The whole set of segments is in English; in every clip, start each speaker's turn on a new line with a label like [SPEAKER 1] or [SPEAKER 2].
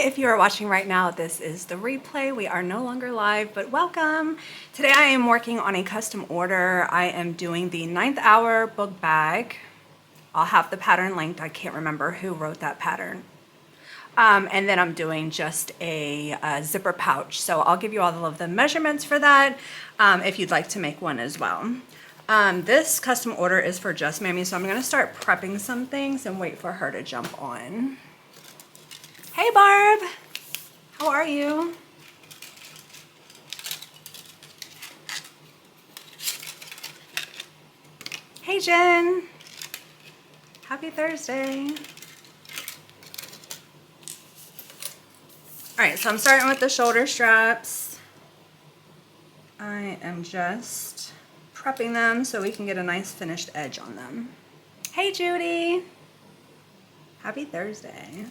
[SPEAKER 1] if you are watching right now, this is the replay. We are no longer live, but welcome. Today I am working on a custom order. I am doing the 9th hour book bag. I'll have the pattern linked. I can't remember who wrote that pattern. And then I'm doing just a zipper pouch. So I'll give you all of the measurements for that if you'd like to make one as well. This custom order is for Just Mammy, so I'm going to start prepping some things and wait for her to jump on. Hey Barb, how are you? Hey Jen, happy Thursday. All right, so I'm starting with the shoulder straps. I am just prepping them so we can get a nice finished edge on them. Hey Judy, happy Thursday.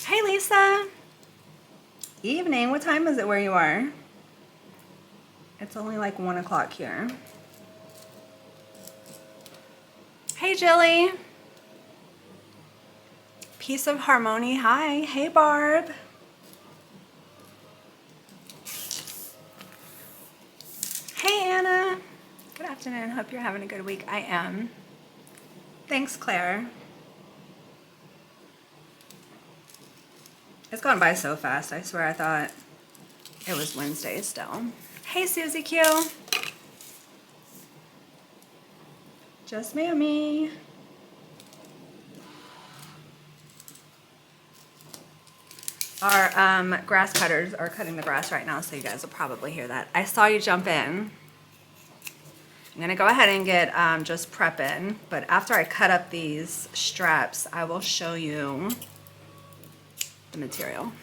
[SPEAKER 1] Hey Lisa, evening, what time is it where you are? It's only like 1 o'clock here. Hey Jilly, Piece of Harmony, hi. Hey Barb. Hey Anna, good afternoon, hope you're having a good week. I am. Thanks Claire. It's gone by so fast, I swear I thought it was Wednesday still. Hey Susie Q. Just Mammy. Our grass cutters are cutting the grass right now, so you guys will probably hear that. I saw you jump in. I'm gonna go ahead and get just prepping, but after I cut up these straps, I will show you the material.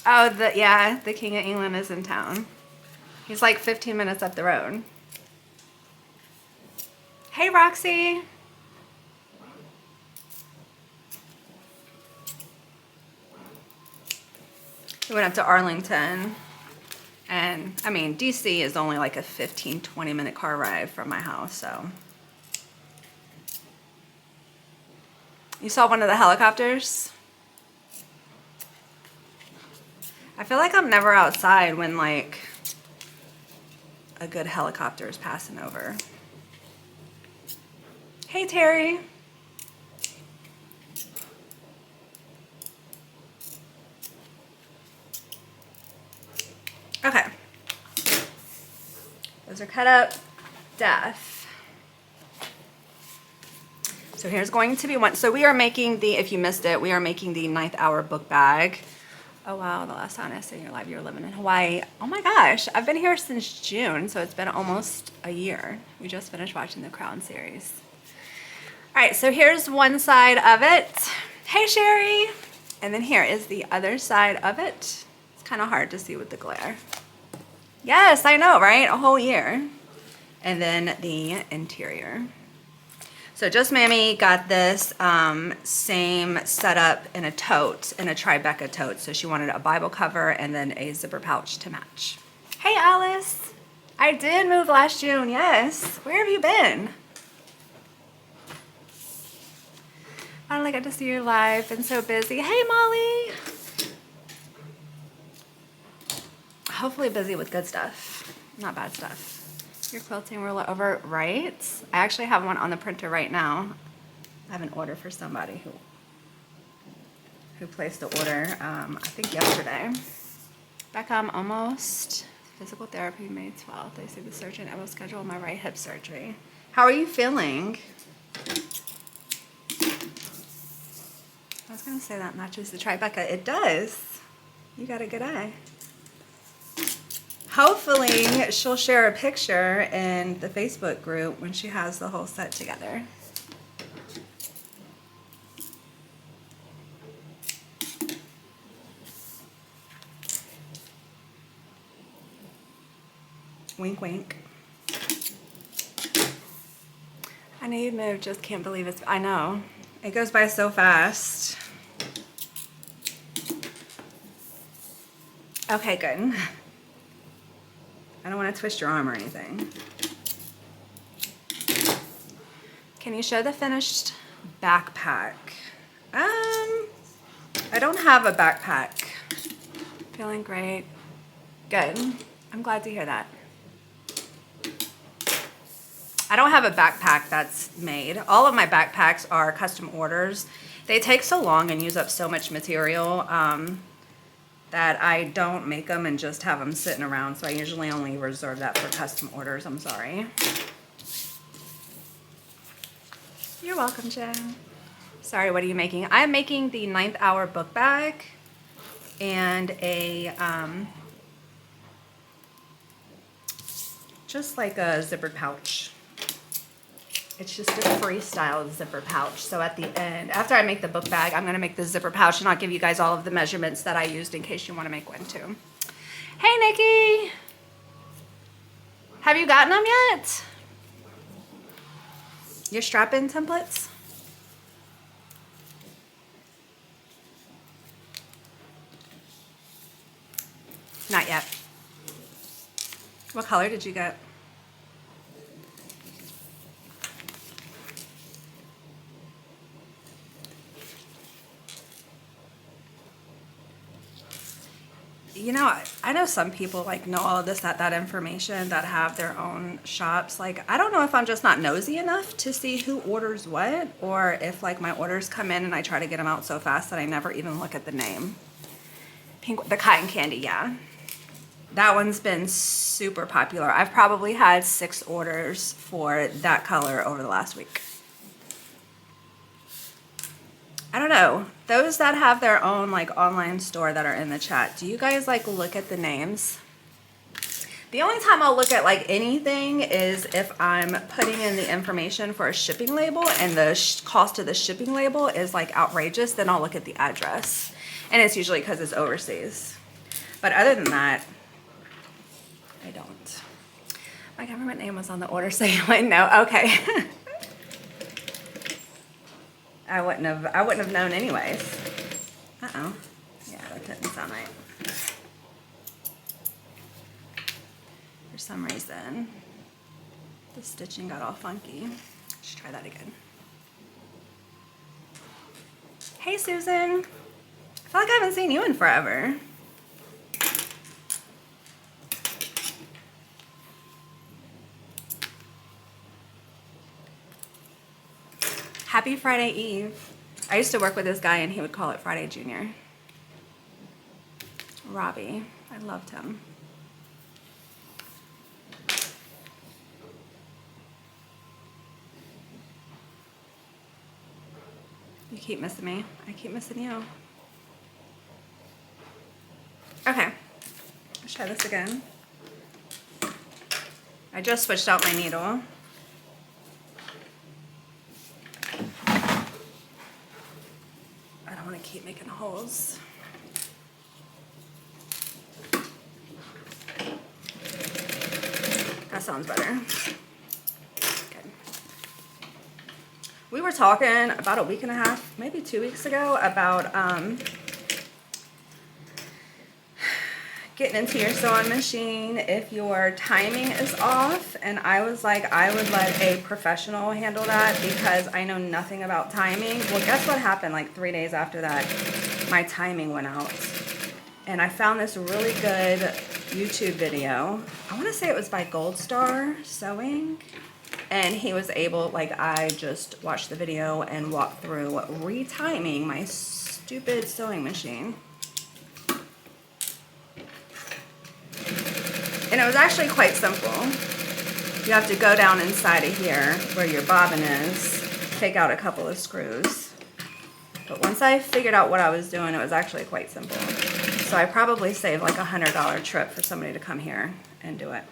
[SPEAKER 1] Oh, the King of England is in town. He's like 15 minutes up the road. Hey, Roxy. We went up to Arlington, and I mean, DC is only like a 15-20 minute car ride from my house, so. You saw one of the helicopters? I feel like I'm never outside when like a good helicopter is passing over. Hey Terry. Okay. Those are cut up. Death. So here's going to be one. So we are making the, if you missed it, we are making the 9th hour book bag. Oh wow, the last time I saw your live, you were living in Hawaii. Oh my gosh, I've been here since June, so it's been almost a year. We just finished watching the Crown series. All right, so here's one side of it. Hey Sherry. And then here is the other side of it. It's kind of hard to see with the glare. Yes, I know, right? A whole year. And then the interior. So Just Mammy got this same setup in a tote, in a Tribeca tote. So she wanted a Bible cover and then a zipper pouch to match. Hey Alice, I did move last June, yes. Where have you been? Finally got to see you live, been so busy. Hey Molly. Hopefully busy with good stuff, not bad stuff. Your quilting ruler over, right? I actually have one on the printer right now. I have an order for somebody who placed the order, I think yesterday. Becca, I'm almost. Physical therapy May 12th. They see the surgeon. I will schedule my right hip surgery. How are you feeling? I was gonna say that matches the Tribeca. It does. You got a good eye. Hopefully she'll share a picture in the Facebook group when she has the whole set together. Wink, wink. I know you moved, just can't believe it's, I know. It goes by so fast. Okay, good. don't want to twist your arm or anything. Can you show the finished backpack? I don't have a backpack. Feeling great. Good. I'm glad to hear that. I don't have a backpack that's made. All of my backpacks are custom orders. They take so long and use up so much material that I don't make them and just have them sitting around. So I usually only reserve that for custom orders. I'm sorry. You're welcome, Jen. Sorry, what are you making? I'm making the 9th Hour book bag and a just like a zippered pouch. It's just a freestyle zipper pouch. So at the end, after I make the book bag, I'm gonna make the zipper pouch and I'll give you guys all of the measurements that I used in case you wanna make one too. Hey, Nikki. Have you gotten them yet? Your strap-in templates? Not yet. What color did you get? You know, I know some people like know all of this, that information that have their own shops. Like, I don't know if I'm just not nosy enough to see who orders what, or if like my orders come in and I try to get them out so fast that I never even look at the name. Pink, the cotton candy, yeah. That one's been super popular. I've probably had 6 orders for that color over the last week. I don't know. Those that have their own like online store that are in the chat, do you guys like look at the names? The only time I'll look at like anything is if I'm putting in the information for a shipping label and the cost of the shipping label is like outrageous, then I'll look at the address. And it's usually because it's overseas. But other than that, I don't. My government name was on the order, so you wouldn't know. Okay. I wouldn't have known anyways. Uh-oh. Yeah, that didn't sound right. For some reason, the stitching got all funky. Let's try that again. Hey, Susan. I feel like I haven't seen you in forever. Happy Friday Eve. I used to work with this guy and he would call it Friday Junior. Robbie. I loved him. You keep missing me. I keep missing you. Okay. Let's try this again. I just switched out my needle. Keep making holes. That sounds better. Good. We were talking about a week and a half, maybe 2 weeks ago, about getting into your sewing machine if your timing is off, and I was like, I would let a professional handle that because I know nothing about timing. Well, guess what happened like 3 days after that? My timing went out, and I found this really good YouTube video. I want to say it was by Gold Star Sewing, and he was able, like, I just watched the video and walked through retiming my stupid sewing machine. And it was actually quite simple. You have to go down inside of here where your bobbin is, take out a couple of screws. But once I figured out what I was doing, it was actually quite simple. So I probably saved like a $100 trip for somebody to come here and do it.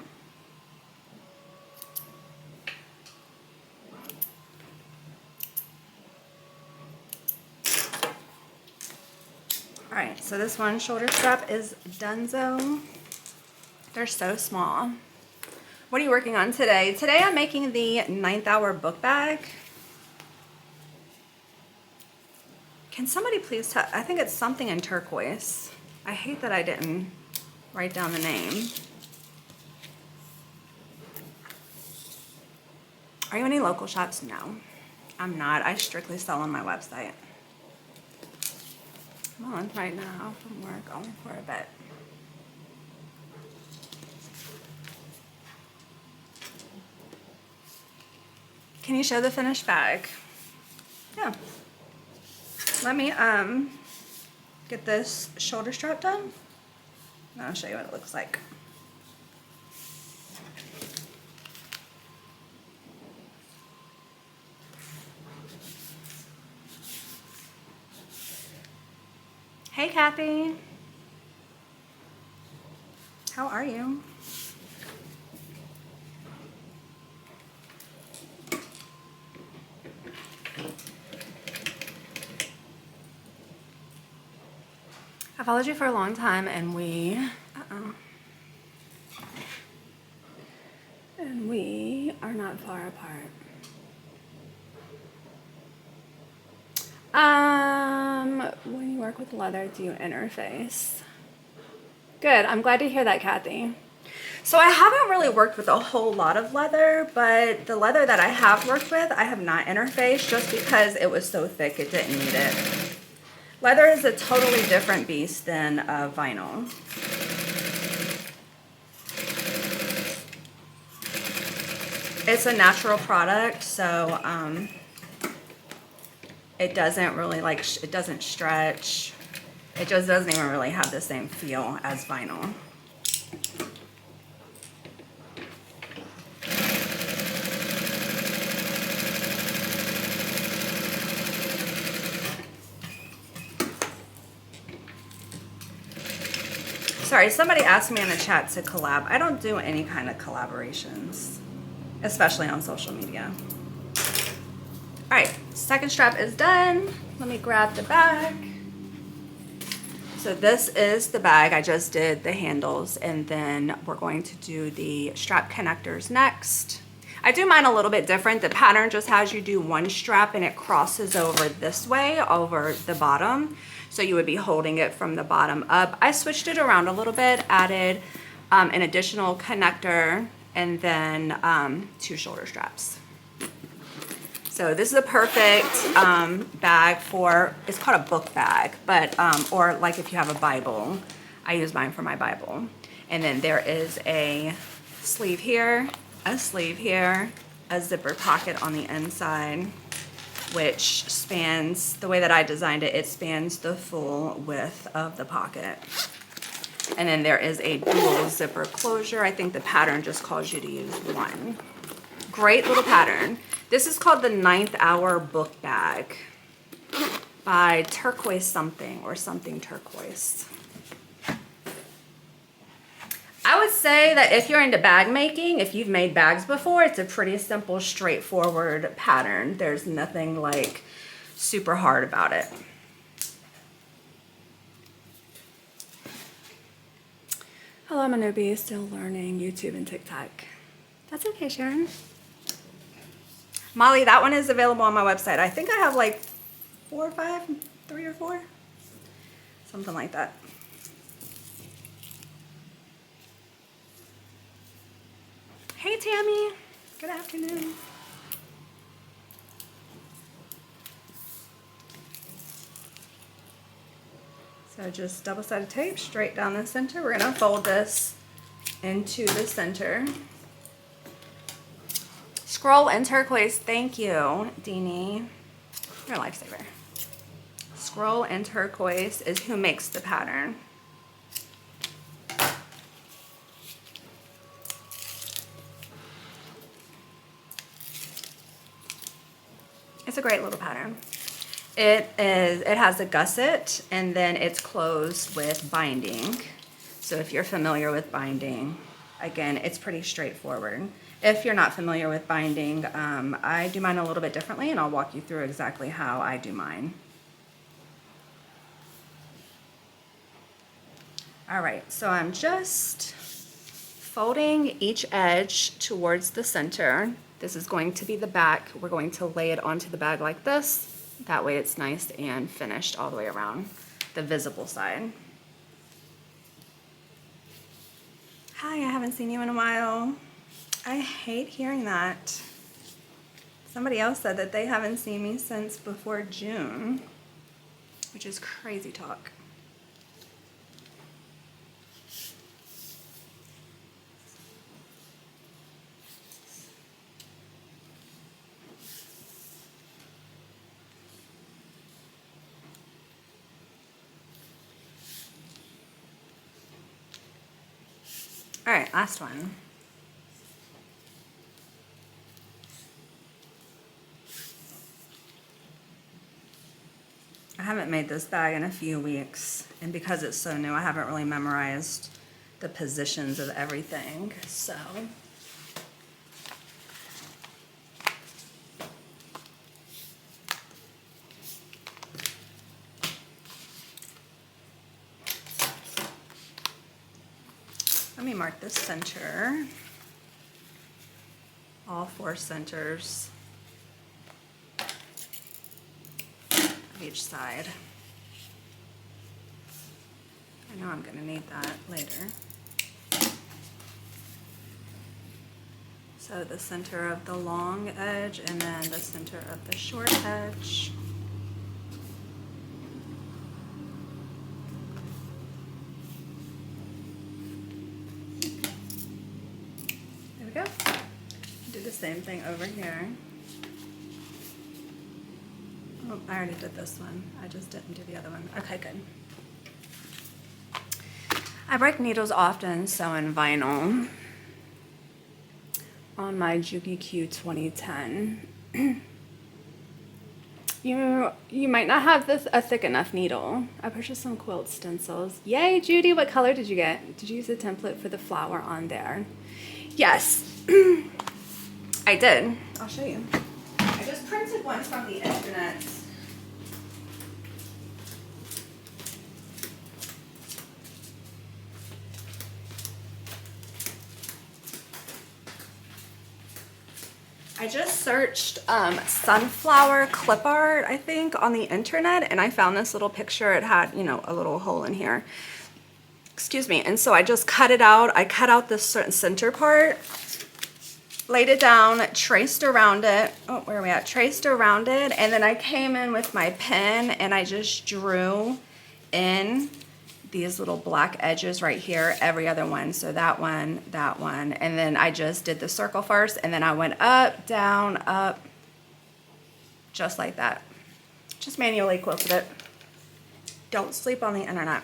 [SPEAKER 1] All right, so this one shoulder strap is Dunzo. They're so small. What are you working on today? Today I'm making the 9th Hour book bag. Can somebody please tell? I think it's something in turquoise. I hate that I didn't write down the name. Are you any local shops? No, I'm not. I strictly sell on my website. I'm on right now from work, only for a bit. Can you show the finished bag? Yeah. Let me get this shoulder strap done, and I'll show you what it looks like. Hey, Kathy. How are you? I followed you for a long time, and we are not far apart. When you work with leather, do you interface? Good. I'm glad to hear that, Kathy. So I haven't really worked with a whole lot of leather, but the leather that I have worked with, I have not interfaced just because it was so thick it didn't need it. Leather is a totally different beast than vinyl. It's a natural product, so it doesn't really it doesn't stretch. It just doesn't even really have the same feel as vinyl. Sorry, somebody asked me in the chat to collab. I don't do any kind of collaborations, especially on social media. All right, second strap is done. Let me grab the bag. So this is the bag. I just did the handles, and then we're going to do the strap connectors next. I do mine a little bit different. The pattern just has you do one strap and it crosses over this way over the bottom. So you would be holding it from the bottom up. I switched it around a little bit, added an additional connector, and then 2 shoulder straps. So this is a perfect bag for, it's called a book bag, but, or like if you have a Bible. I use mine for my Bible. And then there is a sleeve here, a sleeve here, a zipper pocket on the inside, which spans, the way that I designed it, it spans the full width of the pocket. And then there is a dual zipper closure. I think the pattern just calls you to use one. Great little pattern. This is called the 9th Hour Book Bag by Turquoise something or something turquoise. I would say that if you're into bag making, if you've made bags before, it's a pretty simple, straightforward pattern. There's nothing like super hard about it. Hello, I'm a newbie, still learning YouTube and TikTok. That's okay, Sharon. Molly, that one is available on my website. I think I have like 4 or 5, 3 or 4, something like that. Hey, Tammy. Good afternoon. So just double-sided tape straight down the center. We're going to fold this into the center. Scroll and turquoise. Thank you, Deanie. You're a lifesaver. Scroll and turquoise is who makes the pattern. It's a great little pattern. It has a gusset, and then it's closed with binding. So if you're familiar with binding, again, it's pretty straightforward. If you're not familiar with binding, I do mine a little bit differently, and I'll walk you through exactly how I do mine. All right, so I'm just folding each edge towards the center. This is going to be the back. We're going to lay it onto the bag like this. That way it's nice and finished all the way around the visible side. Hi, I haven't seen you in a while. I hate hearing that. Somebody else said that they haven't seen me since before June, which is crazy talk. All right, last one. I haven't made this bag in a few weeks, and because it's so new, I haven't really memorized the positions of everything, so. Let me mark this center, all 4 centers of each side. I know I'm gonna need that later. So the center of the long edge and then the center of the short edge. There we go. Do the same thing over here. Oh, I already did this one. I just didn't do the other one. Okay, good. I break needles often sewing vinyl on my Juki Q 2010. You might not have a thick enough needle. I purchased some quilt stencils. Yay, Judy! What color did you get? Did you use a template for the flower on there? Yes, I did. I'll show you. I just printed one from the internet. I just searched sunflower clip art, I think, on the internet, and I found this little picture. It had, you know, a little hole in here. Excuse me. And so I just cut it out. I cut out this certain center part, laid it down, traced around it. Oh, where are we at? Traced around it, and then I came in with my pen and I just drew in these little black edges right here, every other one. So that one, and then I just did the circle first, and then I went up, down, up, just like that. Just manually quilted it. Don't sleep on the internet.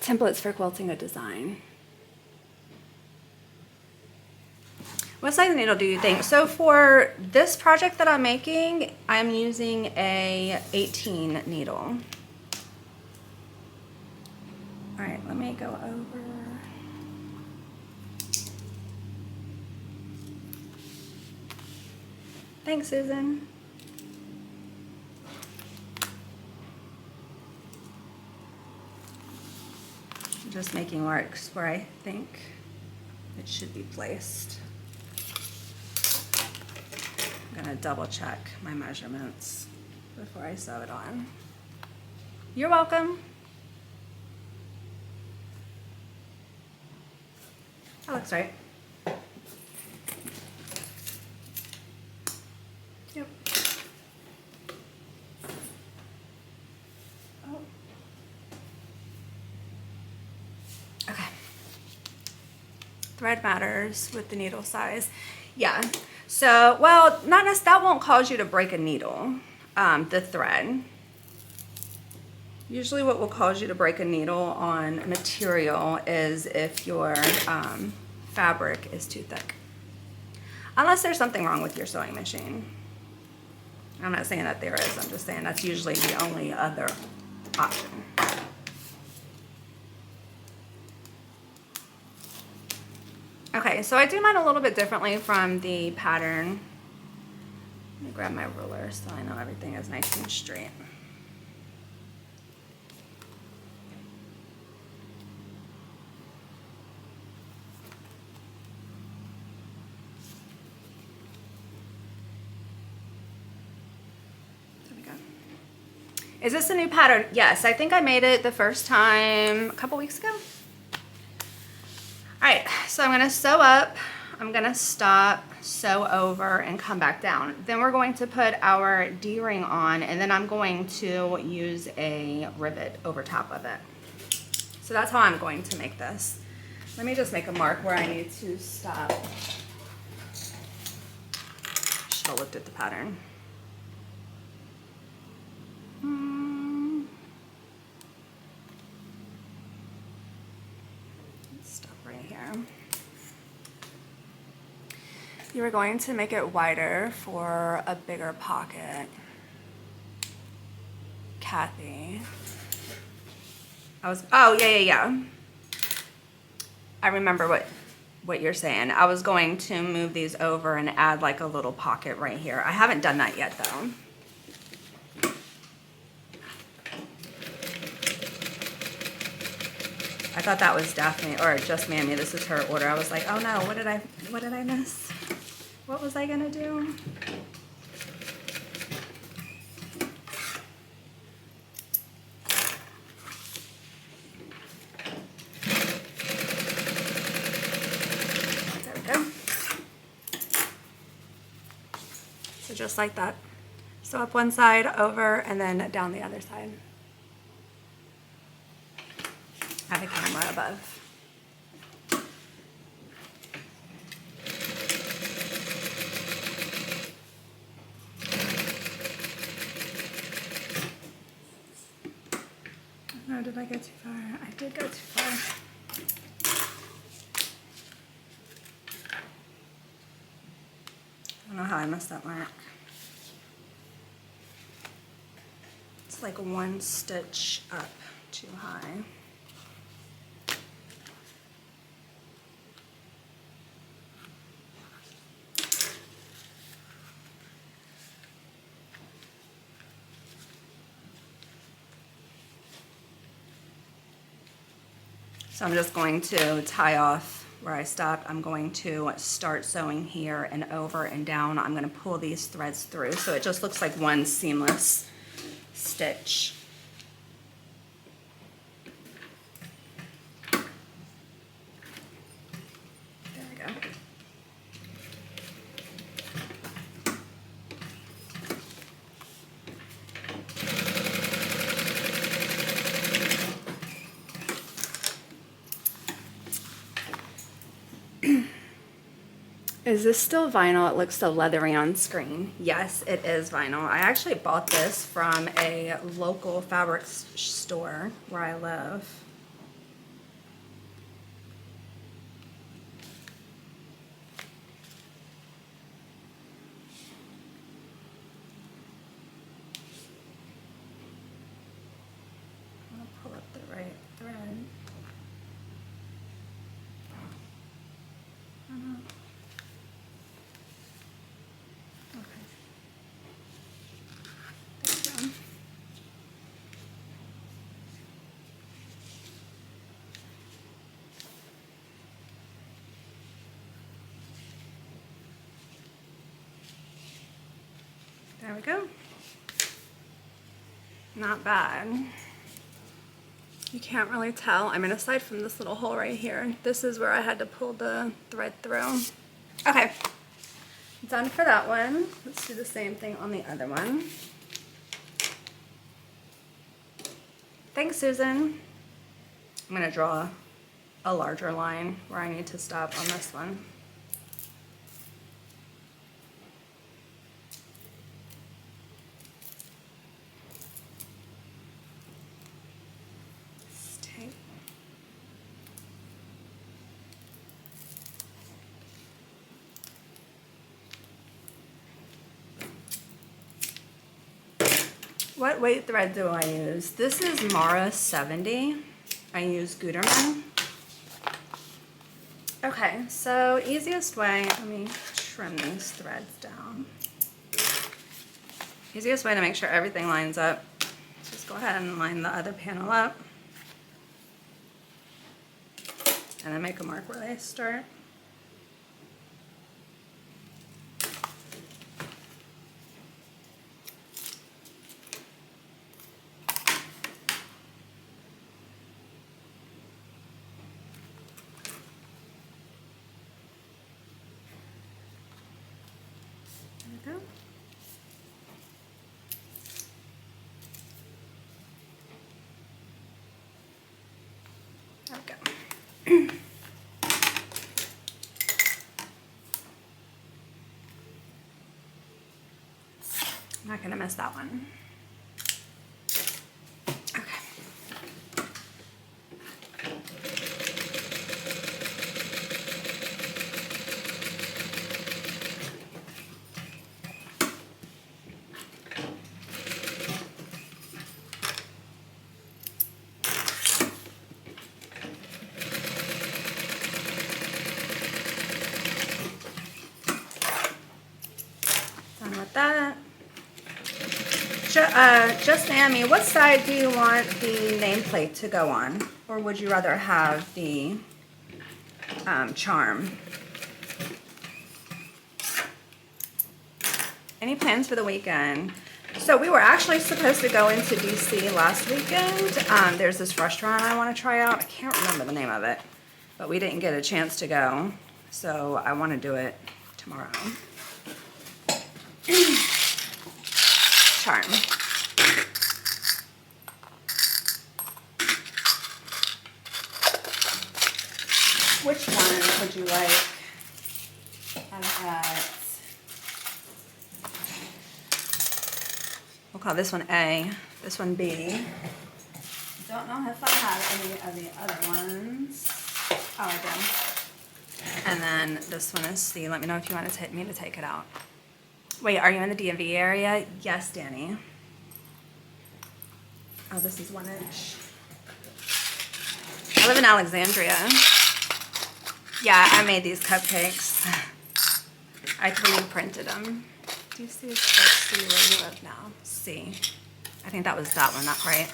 [SPEAKER 1] Templates for quilting a design. What size needle do you think? So for this project that I'm making, I'm using a 18 needle. All right, let me go over. Thanks, Susan. I'm just making marks where I think it should be placed. I'm gonna double check my measurements before I sew it on. You're welcome. That looks right. Yep. Oh. Okay. Thread matters with the needle size. Yeah. So, well, that won't cause you to break a needle, the thread. Usually what will cause you to break a needle on material is if your fabric is too thick. Unless there's something wrong with your sewing machine. I'm not saying that there is, I'm just saying that's usually the only other option. Okay, so I do mine a little bit differently from the pattern. Let me grab my ruler so I know everything is nice and straight. There we go. Is this a new pattern? Yes, I think I made it the first time a couple weeks ago. All right, so I'm gonna sew up I'm gonna stop, sew over, and come back down. Then we're going to put our D-ring on, and then I'm going to use a rivet over top of it. So that's how I'm going to make this. Let me just make a mark where I need to stop. Should have looked at the pattern. Stop right here. You are going to make it wider for a bigger pocket. Kathy. Oh, yeah. I remember what you're saying. I was going to move these over and add like a little pocket right here. I haven't done that yet though. I thought that was Daphne, or just Mammy, this is her order. I was like, oh no, what did I miss? What was I gonna do? There we go. So just like that. So up one side, over, and then down the other side. Have a camera above. No, did I go too far? I did go too far. I don't know how I messed that mark. It's like one stitch up too high. So I'm just going to tie off where I stopped. I'm going to start sewing here and over and down. I'm going to pull these threads through so it just looks like one seamless stitch. There we go. Is this still vinyl? It looks so leathery on screen. Yes, it is vinyl. I actually bought this from a local fabric store where I live. I'm gonna pull up the right thread. There we go. Not bad. You can't really tell. I mean, aside from this little hole right here, this is where I had to pull the thread through. Okay, done for that one. Let's do the same thing on the other one. Thanks, Susan. I'm gonna draw a larger line where I need to stop on this one. What weight thread do I use? This is Mara 70. I use Gutermann. Okay, so easiest way, let me trim these threads down. Easiest way to make sure everything lines up, just go ahead and line the other panel up. And then make a mark where they start. we go. There we go. I'm not gonna miss that one. Okay. Done with that. Just Amy, what side do you want the nameplate to go on? Or would you rather have the charm? Any plans for the weekend? So we were actually supposed to go into DC last weekend. There's this restaurant I want to try out. I can't remember the name of it, but we didn't get a chance to go. So I want to do it tomorrow. Charm. Which one would you like? We'll call this one A, this one B. Don't know if I have any of the other ones. Oh, I do. And then this one is C. Let me know if you want to take me to take it out. Wait, are you in the DMV area? Yes, Danny. Oh, this is 1 inch. I live in Alexandria. Yeah, I made these cupcakes. I 3D printed them. Do you see C where you live now? C. I think that was that one, not right.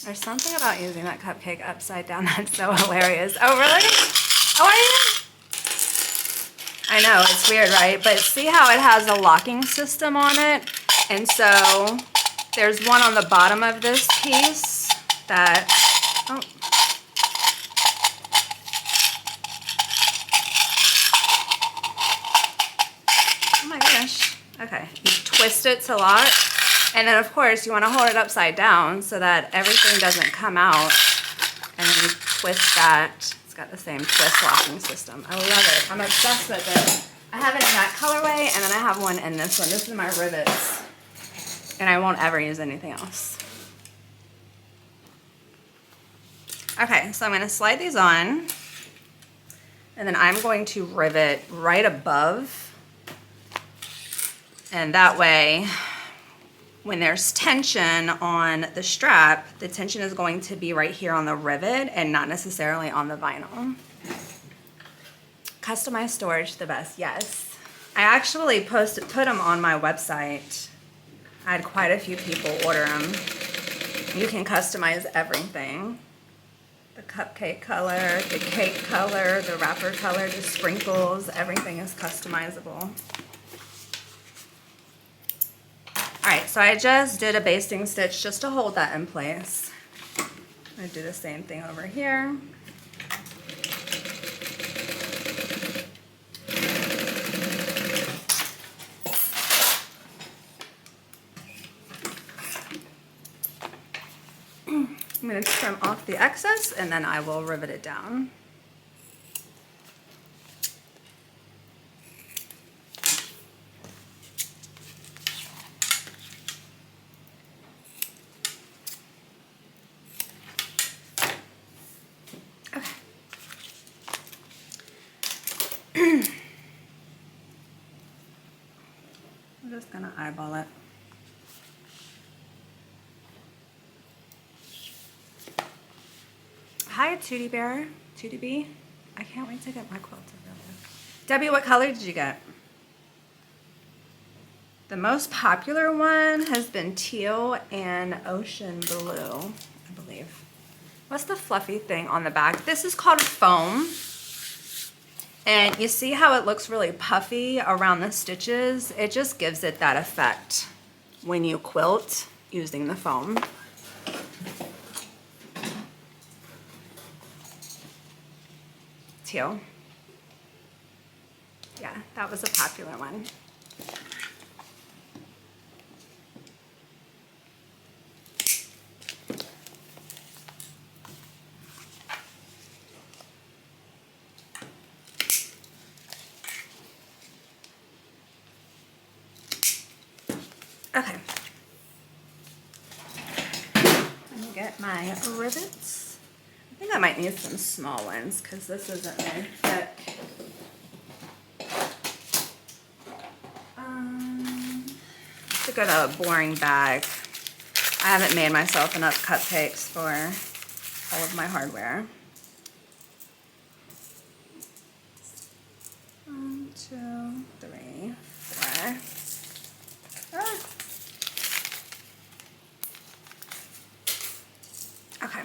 [SPEAKER 1] There's something about using that cupcake upside down that's so hilarious. Oh, really? Oh, are you? I know, it's weird, right? But see how it has a locking system on it? And so there's one on the bottom of this piece that, oh. Oh my gosh. Okay, you twist it to lock. And then of course you want to hold it upside down so that everything doesn't come out. And then you twist that. It's got the same twist locking system. I love it. I'm obsessed with it. I have it in that colorway, and then I have one in this one. This is my rivets. And I won't ever use anything else. Okay, so I'm going to slide these on. And then I'm going to rivet right above. And that way, when there's tension on the strap, the tension is going to be right here on the rivet and not necessarily on the vinyl. Customized storage, the best, yes. I actually put them on my website. I had quite a few people order them. You can customize everything. The cupcake color, the cake color, the wrapper color, the sprinkles, everything is customizable. All right, so I just did a basting stitch just to hold that in place. I do the same thing over here. I'm going to trim off the excess and then I will rivet it down. I'm just gonna eyeball it. Hi, Tootie Bear, Tootie Bee. I can't wait to get my quilt together. Debbie, what color did you get? The most popular one has been teal and ocean blue, I believe. What's the fluffy thing on the back? This is called foam. And you see how it looks really puffy around the stitches? It just gives it that effect when you quilt using the foam. Teal. Yeah, that was a popular one. Okay. Let me get my rivets. I think I might need some small ones because this isn't very thick. To go to a boring bag. I haven't made myself enough cupcakes for all of my hardware. 1, 2, 3, 4. Ah. Okay.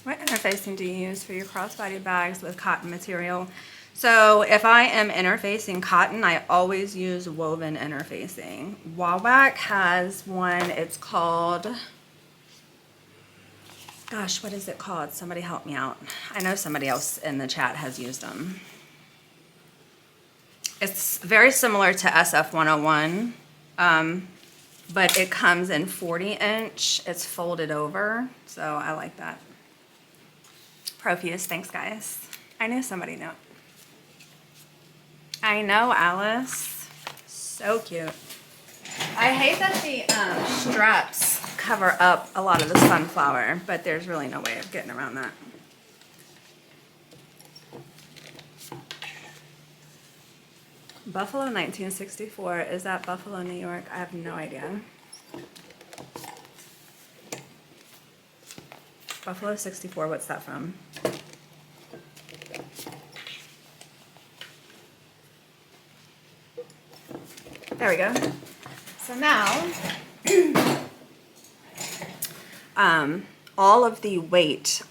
[SPEAKER 1] What interfacing do you use for your crossbody bags with cotton material? So if I am interfacing cotton, I always use woven interfacing. Wawak has one, it's called, gosh, what is it called? Somebody help me out. I know somebody else in the chat has used them. It's very similar to SF101, but it comes in 40-inch. It's folded over, so I like that. Profuse, thanks guys. I knew somebody knew. I know, Alice. So cute. I hate that the straps cover up a lot of the sunflower, but there's really no way of getting around that. Buffalo 1964. Is that Buffalo, New York? I have no idea. Buffalo 64, what's that from? There we go. So now, all of the weight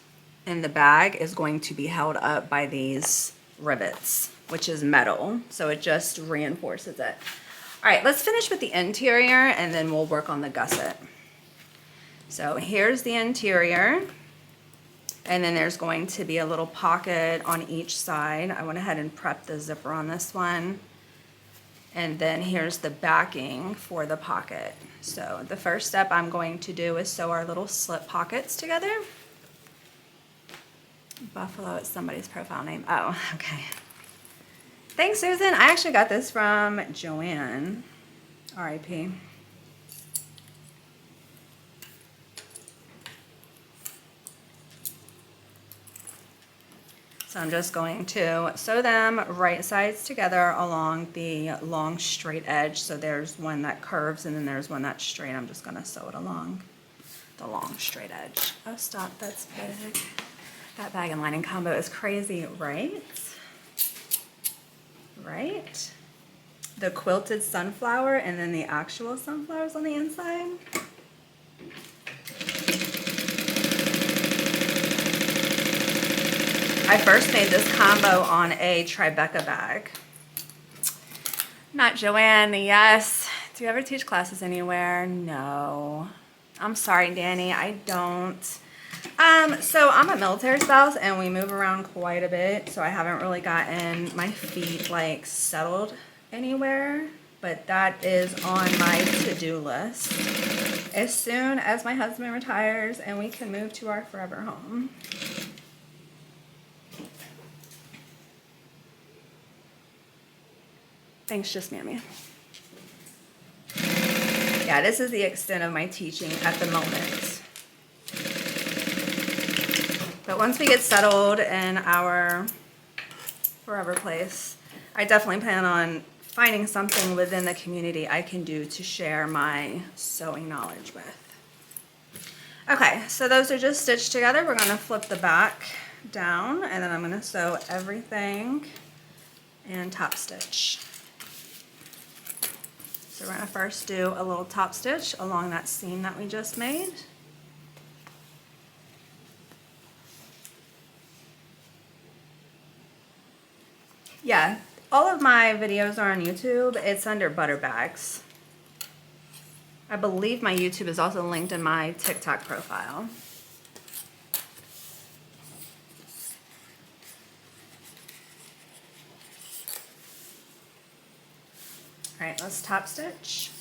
[SPEAKER 1] in the bag is going to be held up by these rivets, which is metal, so it just reinforces it. All right, let's finish with the interior and then we'll work on the gusset. So here's the interior, and then there's going to be a little pocket on each side. I went ahead and prepped the zipper on this one. And then here's the backing for the pocket. So the first step I'm going to do is sew our little slip pockets together. Buffalo is somebody's profile name. Oh, okay. Thanks, Susan. I actually got this from Joanne, RIP. So I'm just going to sew them right sides together along the long straight edge. So there's one that curves and then there's one that's straight. I'm just going to sew it along the long straight edge. Oh, stop. That's big. That bag and lining combo is crazy, right? Right? The quilted sunflower and then the actual sunflowers on the inside. I first made this combo on a Tribeca bag. Not Joanne, yes. Do you ever teach classes anywhere? No. I'm sorry, Danny, I don't. So I'm a military spouse and we move around quite a bit, so I haven't really gotten my feet like settled anywhere, but that is on my to-do list. As soon as my husband retires and we can move to our forever home. Thanks, just Mammy. Yeah, this is the extent of my teaching at the moment. But once we get settled in our forever place, I definitely plan on finding something within the community I can do to share my sewing knowledge with. Okay, so those are just stitched together. We're going to flip the back down, and then I'm going to sew everything and top stitch. So we're going to first do a little top stitch along that seam that we just made. Yeah, all of my videos are on YouTube. It's under Butter Bags. I believe my YouTube is also linked in my TikTok profile. All right, let's top stitch.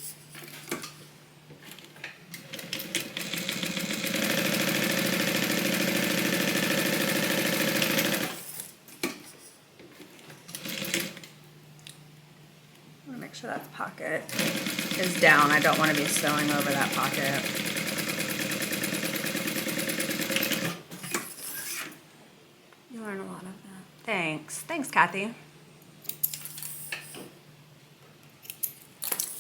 [SPEAKER 1] left pocket is down. I don't want to be sewing over that pocket. You learn a lot of that. Thanks. Thanks, Kathy.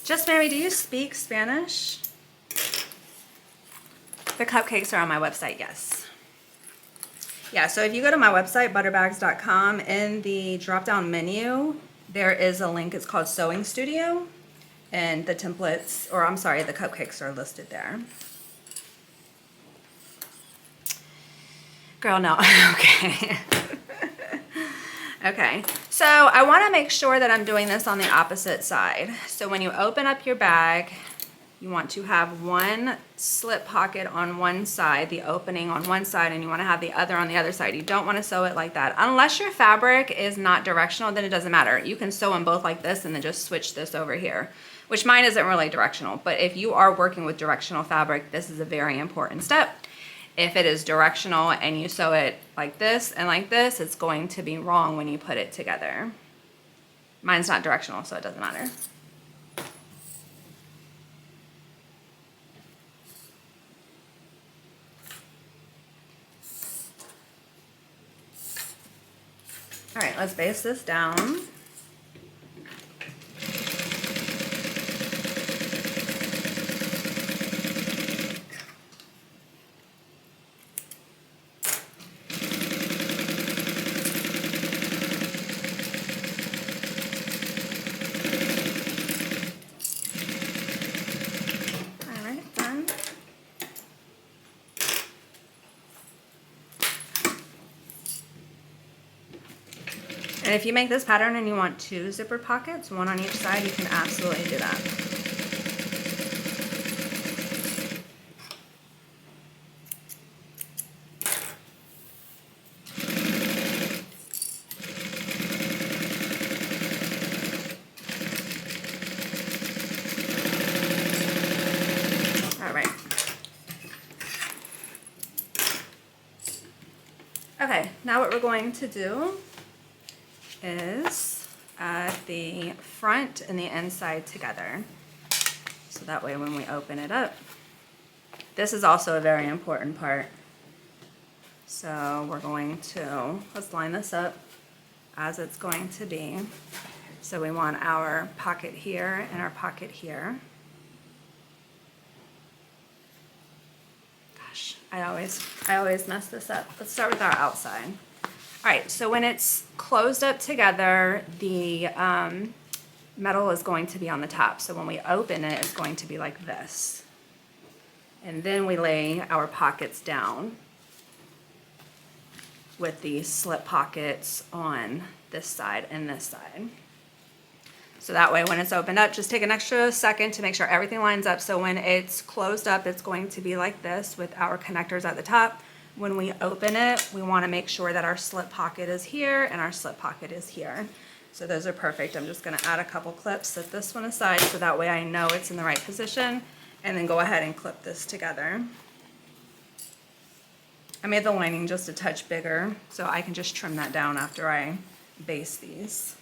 [SPEAKER 1] Just Mary, do you speak Spanish? The cupcakes are on my website, yes. Yeah, so if you go to my website, butterbags.com, in the drop-down menu, there is a link. It's called Sewing Studio, and the templates, or I'm sorry, the cupcakes are listed there. Girl, no. Okay. Okay, so I want to make sure that I'm doing this on the opposite side. So when you open up your bag, you want to have one slip pocket on one side, the opening on one side, and you want to have the other on the other side. You don't want to sew it like that. Unless your fabric is not directional, then it doesn't matter. You can sew them both like this and then just switch this over here, which mine isn't really directional. But if you are working with directional fabric, this is a very important step. If it is directional and you sew it like this and like this, it's going to be wrong when you put it together. Mine's not directional, so it doesn't matter. All right, let's base this down. And if you make this pattern and you want 2 zipper pockets, one on each side, you can absolutely do that. All right. Okay, now what we're going to do is add the front and the inside together. So that way when we open it up, this is also a very important part. So we're going to, let's line this up as it's going to be. So we want our pocket here and our pocket here. Gosh, I always mess this up. Let's start with our outside. All right, so when it's closed up together, the metal is going to be on the top. So when we open it, it's going to be like this. And then we lay our pockets down with the slip pockets on this side and this side. So that way when it's opened up, just take an extra second to make sure everything lines up. So when it's closed up, it's going to be like this with our connectors at the top. When we open it, we want to make sure that our slip pocket is here and our slip pocket is here. So those are perfect. I'm just going to add a couple clips, set this one aside so that way I know it's in the right position, and then go ahead and clip this together. I made the lining just a touch bigger so I can just trim that down after I base these.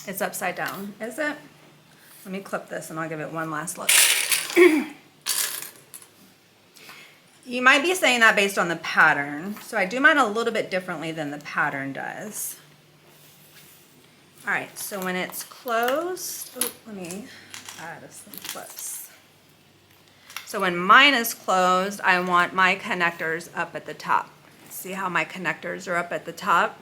[SPEAKER 1] It's upside down, is it? Let me clip this and I'll give it one last look. You might be saying that based on the pattern. So I do mine a little bit differently than the pattern does. All right, so when it's closed, let me add some clips. So when mine is closed, I want my connectors up at the top. See how my connectors are up at the top?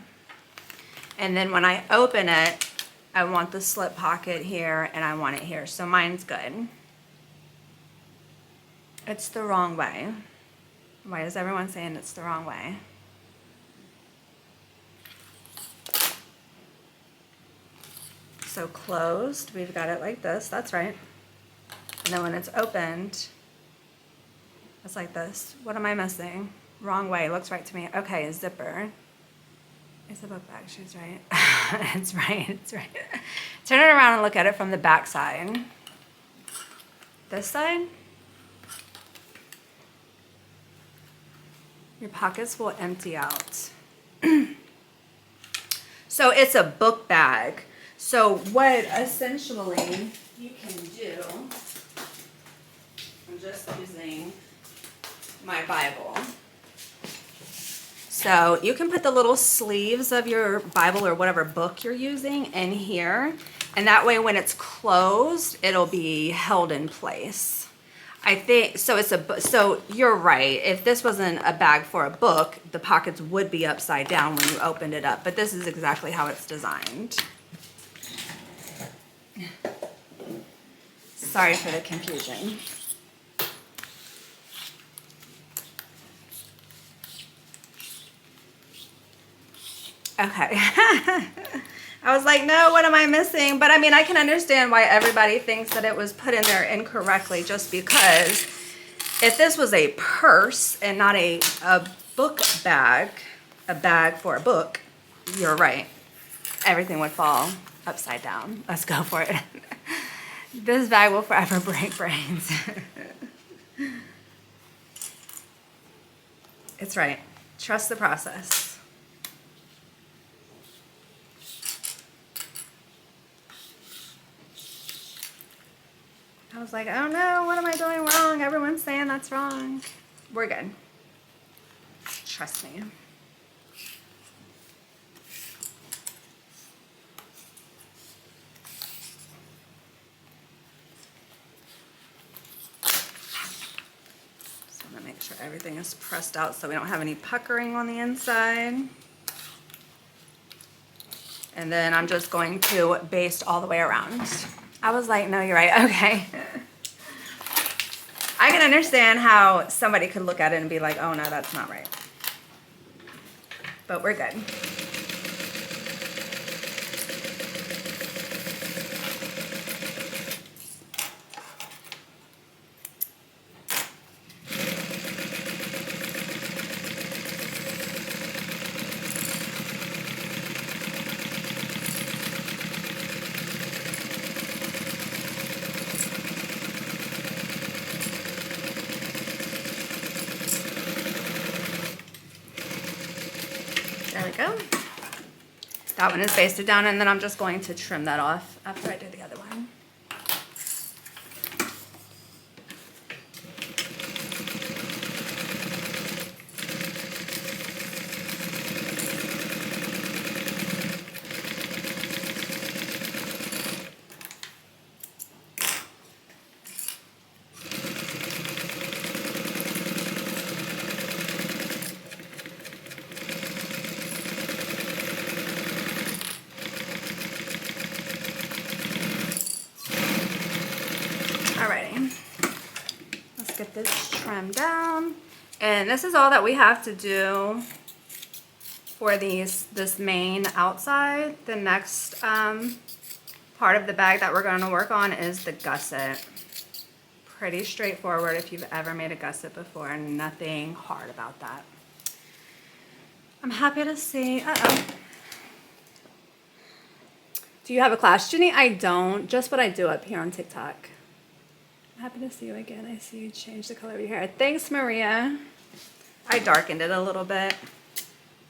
[SPEAKER 1] And then when I open it, I want the slip pocket here and I want it here. So mine's good. It's the wrong way. Why is everyone saying it's the wrong way? So closed, we've got it like this, that's right. And then when it's opened, it's like this. What am I missing? Wrong way, looks right to me. Okay, a zipper. It's a book bag, she's right. It's right, it's right. Turn it around and look at it from the back side. This side? Your pockets will empty out. So it's a book bag. So what essentially you can do, I'm just using my Bible. So you can put the little sleeves of your Bible or whatever book you're using in here. And that way when it's closed, it'll be held in place. I think, so so you're right. If this wasn't a bag for a book, the pockets would be upside down when you opened it up. But this is exactly how it's designed. Sorry for the confusion. Okay. I was like, no, what am I missing? But I mean, I can understand why everybody thinks that it was put in there incorrectly, just because if this was a purse and not a book bag, a bag for a book, you're right. Everything would fall upside down. Let's go for it. This bag will forever break brains. It's right. Trust the process. I was like, oh no, what am I doing wrong? Everyone's saying that's wrong. We're good. Trust me. So I'm gonna make sure everything is pressed out so we don't have any puckering on the inside. And then I'm just going to baste all the way around. I was like, no, you're right. Okay. I can understand how somebody could look at it and be like, oh no, that's not right. But we're good. There we go. That one is basted down, and then I'm just going to trim that off after I do the other one. Get this trimmed down, and this is all that we have to do for this main outside. The next part of the bag that we're going to work on is the gusset. Pretty straightforward if you've ever made a gusset before, and nothing hard about that. I'm happy to see. Do you have a class, Ginny? I don't. Just what I do up here on TikTok. Happy to see you again. I see you changed the color of your hair. Thanks, Maria. I darkened it a little bit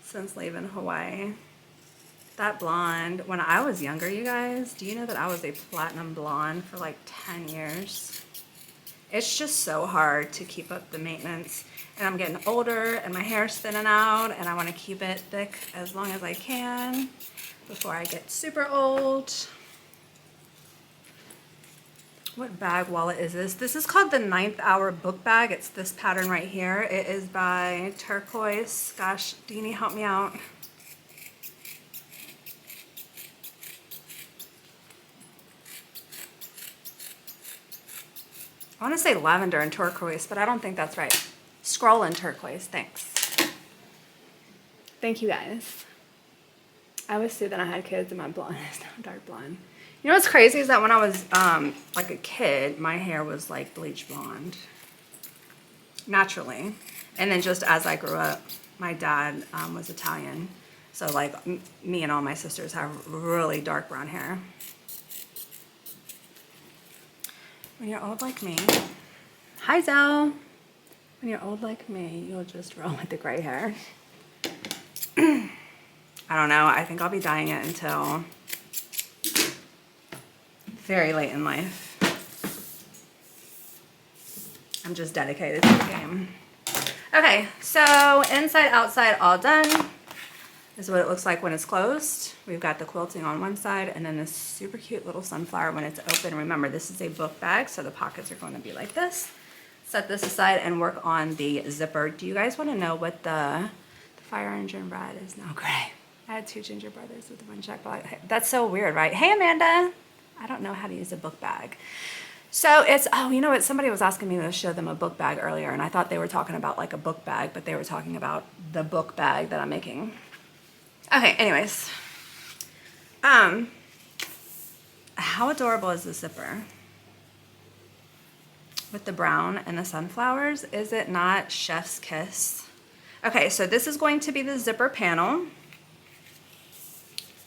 [SPEAKER 1] since leaving Hawaii. That blonde, when I was younger, you guys, do you know that I was a platinum blonde for like 10 years? It's just so hard to keep up the maintenance. And I'm getting older and my hair's thinning out, and I want to keep it thick as long as I can before I get super old. What bag wallet is this? This is called the 9th Hour book bag. It's this pattern right here. It is by Turquoise. Gosh, Deanie, help me out. I want to say lavender and turquoise, but I don't think that's right. Scroll and turquoise, thanks. Thank you guys. I always say that I had kids and my blonde is now dark blonde. You know what's crazy is that when I was like a kid, my hair was like bleach blonde, naturally. And then just as I grew up, my dad was Italian. So like me and all my sisters have really dark brown hair. When you're old like me, hi Zell. When you're old like me, you'll just roll with the gray hair. I don't know, I think I'll be dyeing it until very late in life. I'm just dedicated to the game. Okay, so inside, outside, all done. This is what it looks like when it's closed. We've got the quilting on one side and then this super cute little sunflower when it's open. Remember, this is a book bag, so the pockets are going to be like this. Set this aside and work on the zipper. Do you guys want to know what the fire engine bread is now? Gray. I had 2 ginger brothers with 1 check bag. That's so weird, right? Hey, Amanda. I don't know how to use a book bag. So it's, oh, you know what? Somebody was asking me to show them a book bag earlier, and I thought they were talking about like a book bag, but they were talking about the book bag that I'm making. Okay, anyways. How adorable is the zipper? With the brown and the sunflowers, is it not chef's kiss? Okay, so this is going to be the zipper panel.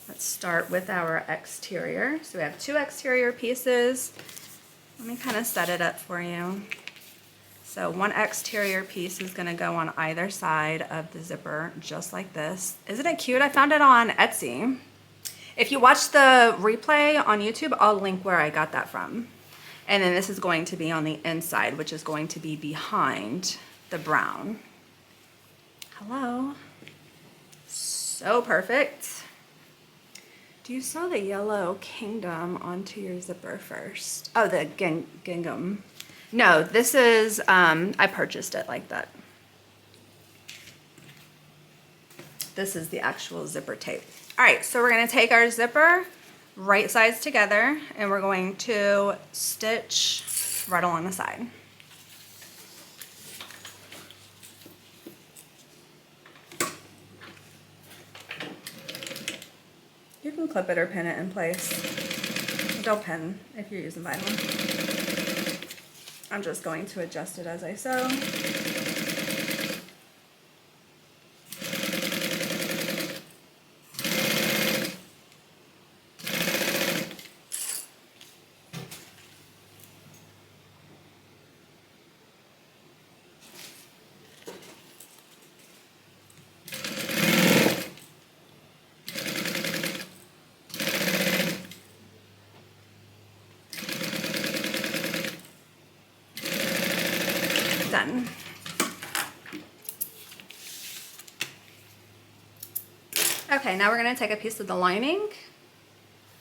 [SPEAKER 1] Let's start with our exterior. So we have 2 exterior pieces. Let me kind of set it up for you. So 1 exterior piece is gonna go on either side of the zipper, just like this. Isn't it cute? I found it on Etsy. If you watch the replay on YouTube, I'll link where I got that from. And then this is going to be on the inside, which is going to be behind the brown. Hello. So perfect. Do you sew the yellow kingdom onto your zipper first? Oh, the gingham. No, this is, I purchased it like that. This is the actual zipper tape. All right, so we're gonna take our zipper, right sides together, and we're going to stitch right along the side. You can clip it or pin it in place. Don't pin if you're using vinyl. I'm just going to adjust it as I sew. Done. Okay, now we're going to take a piece of the lining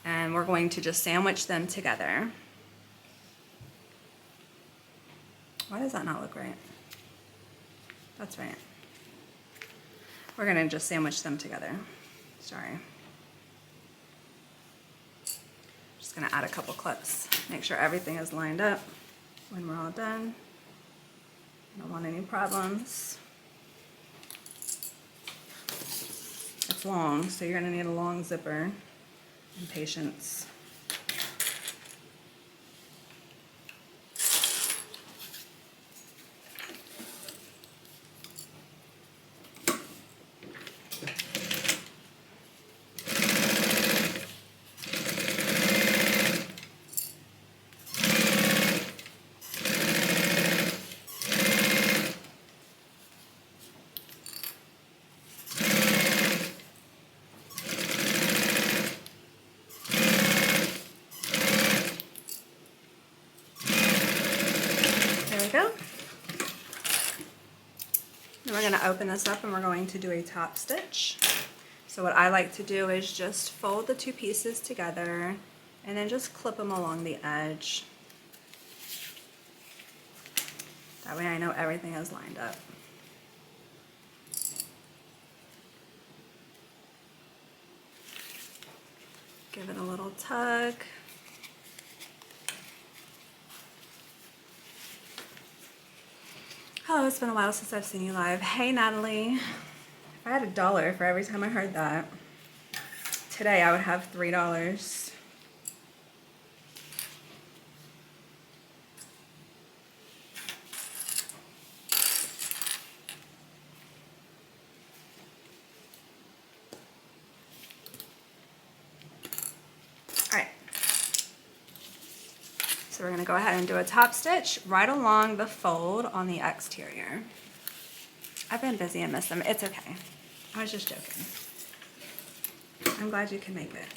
[SPEAKER 1] and we're going to just sandwich them together. Why does that not look right? That's right. We're going to just sandwich them together. Sorry. Just going to add a couple clips. Make sure everything is lined up when we're all done. I don't want any problems. It's long, so you're going to need a long zipper and patience. Go. Then we're going to open this up and we're going to do a top stitch. So what I like to do is just fold the 2 pieces together and then just clip them along the edge. That way I know everything is lined up. Give it a little tug. Oh, it's been a while since I've seen you live. Hey, Natalie. If I had $1 for every time I heard that, today I would have $3. All right. So we're going to go ahead and do a top stitch right along the fold on the exterior. I've been busy and missed them. It's okay. I was just joking. I'm glad you can make it.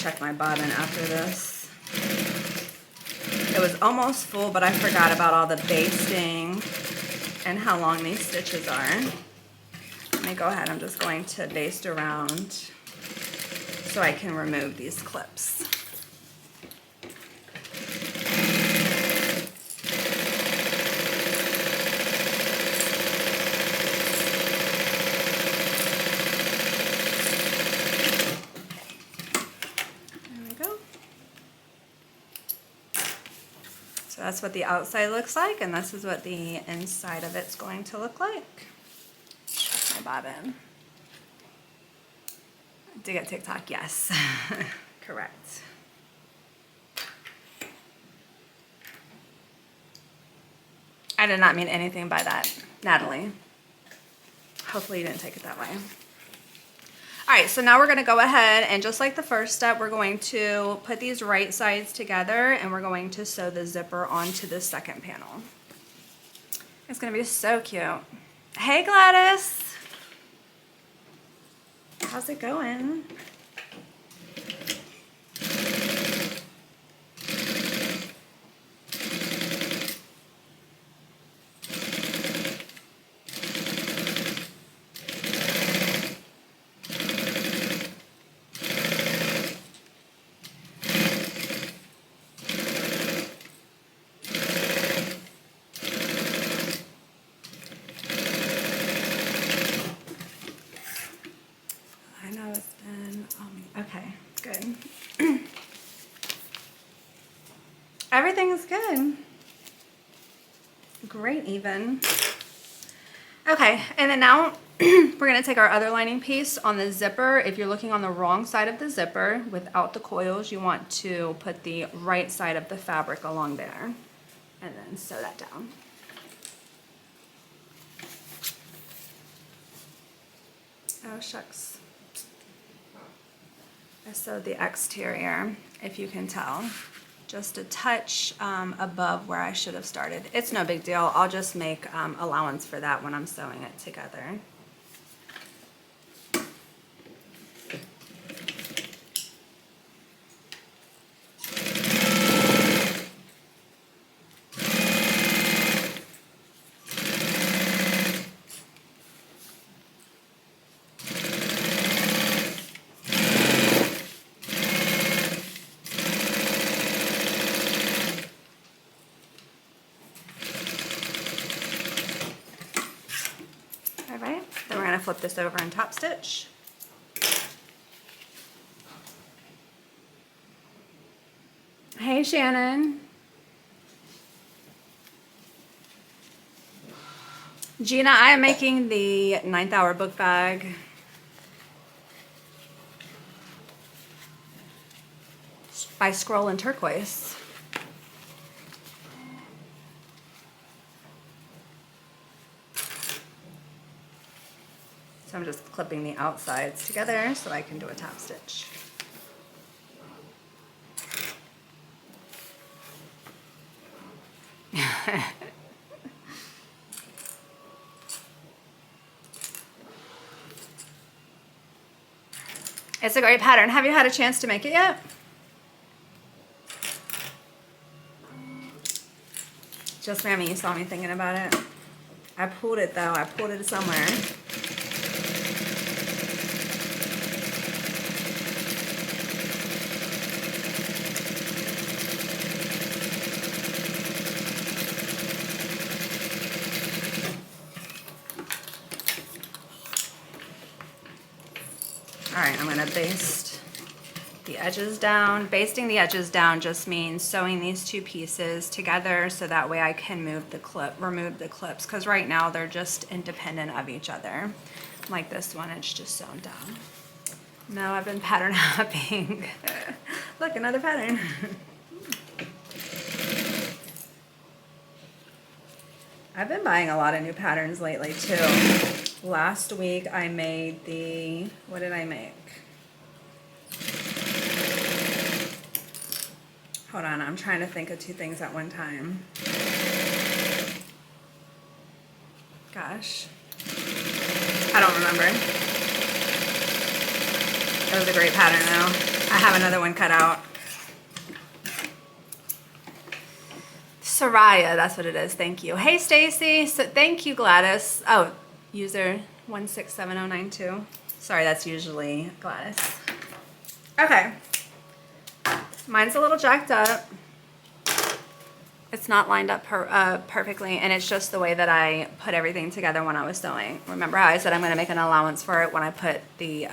[SPEAKER 1] check my bobbin after this. It was almost full, but I forgot about all the basting and how long these stitches are. Let me go ahead. I'm just going to baste around so I can remove these clips. So that's what the outside looks like, and this is what the inside of it's going to look like. Check my bobbin. Dig at TikTok, yes. Correct. I did not mean anything by that, Natalie. Hopefully you didn't take it that way. All right, so now we're gonna go ahead and just like the first step, we're going to put these right sides together and we're going to sew the zipper onto the second panel. It's gonna be so cute. Hey Gladys. How's it going? Okay, good. Everything is good. Great even. Okay, and then now we're gonna take our other lining piece on the zipper. If you're looking on the wrong side of the zipper without the coils, you want to put the right side of the fabric along there and then sew that down. Oh shucks. I sewed the exterior, if you can tell, just a touch above where I should have started. It's no big deal. I'll just make allowance for that when I'm sewing it together. Flip this over and top stitch. Hey Shannon. Gina, I am making the 9th hour book bag. By Scroll and Turquoise. So I'm just clipping the outsides together so I can do a top stitch. It's a great pattern. Have you had a chance to make it yet? Just Mammy, you saw me thinking about it. I pulled it though. I pulled it somewhere. All right, I'm gonna baste the edges down. Basting the edges down just means sewing these two pieces together so that way I can remove the clips, because right now they're just independent of each other. Like this one, it's just sewn down. No, I've been pattern hopping. Look, another pattern. I've been buying a lot of new patterns lately too. Last week I made the, what did I make? Hold on, I'm trying to think of two things at one time. Gosh, I don't remember. It was a great pattern though. I have another one cut out. Soraya, that's what it is. Thank you. Hey, Stacy. So thank you, Gladys. Oh, user 167092. Sorry, that's usually Gladys. Okay. Mine's a little jacked up. It's not lined up perfectly, and it's just the way that I put everything together when I was sewing. Remember how I said I'm going to make an allowance for it when I put the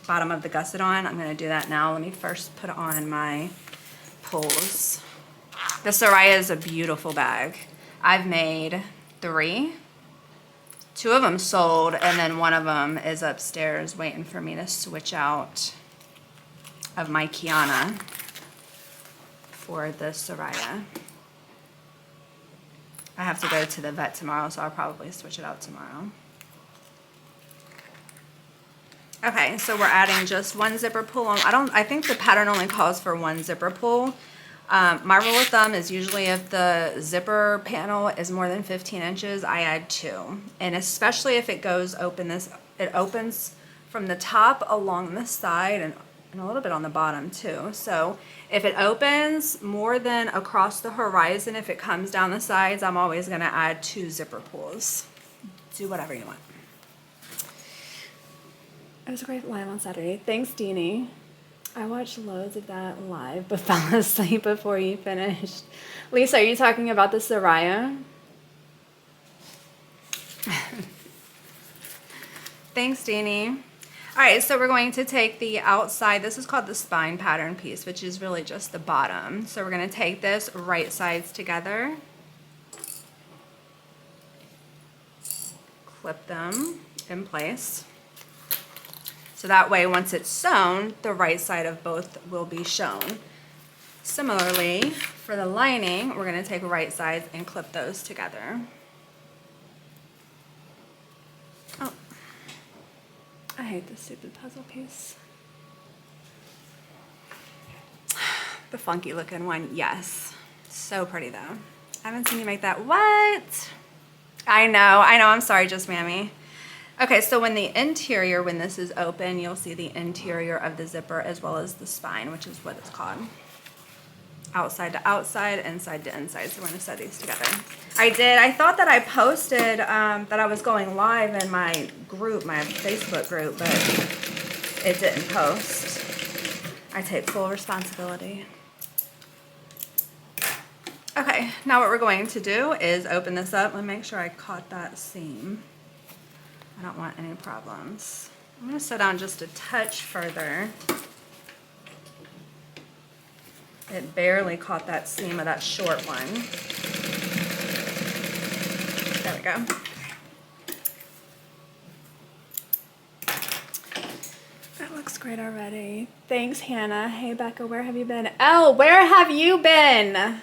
[SPEAKER 1] bottom of the gusset on? I'm going to do that now. Let me first put on my pulls. The Soraya is a beautiful bag. I've made 3. 2 of them sold, and then 1 of them is upstairs waiting for me to switch out of my Kiana for the Soraya. I have to go to the vet tomorrow, so I'll probably switch it out tomorrow. Okay, so we're adding just 1 zipper pull on. I think the pattern only calls for 1 zipper pull. My rule of thumb is usually if the zipper panel is more than 15 inches, I add 2. And especially if it goes open, it opens from the top along the side and a little bit on the bottom too. So if it opens more than across the horizon, if it comes down the sides, I'm always going to add 2 zipper pulls. Do whatever you want. It was a great live on Saturday. Thanks, Deanie. I watched loads of that live but fell asleep before you finished. Lisa, are you talking about the Soraya? Thanks, Deanie. All right, so we're going to take the outside. This is called the spine pattern piece, which is really just the bottom. So we're going to take this right sides together, clip them in place. So that way, once it's sewn, the right side of both will be shown. Similarly, for the lining, we're going to take right sides and clip those together. Oh. I hate this stupid puzzle piece. The funky looking one, yes. So pretty though. I haven't seen you make that. What? I know, I'm sorry, just Mammy. Okay, so when this is open, you'll see the interior of the zipper as well as the spine, which is what it's called. Outside to outside, inside to inside. So we're gonna set these together. I thought that I posted that I was going live in my group, my Facebook group, but it didn't post. I take full responsibility. Okay, now what we're going to do is open this up. Let me make sure I caught that seam. I don't want any problems. I'm gonna sew down just a touch further. It barely caught that seam of that short one. There we go. That looks great already. Thanks, Hannah. Hey, Becca, where have you been? Elle, where have you been?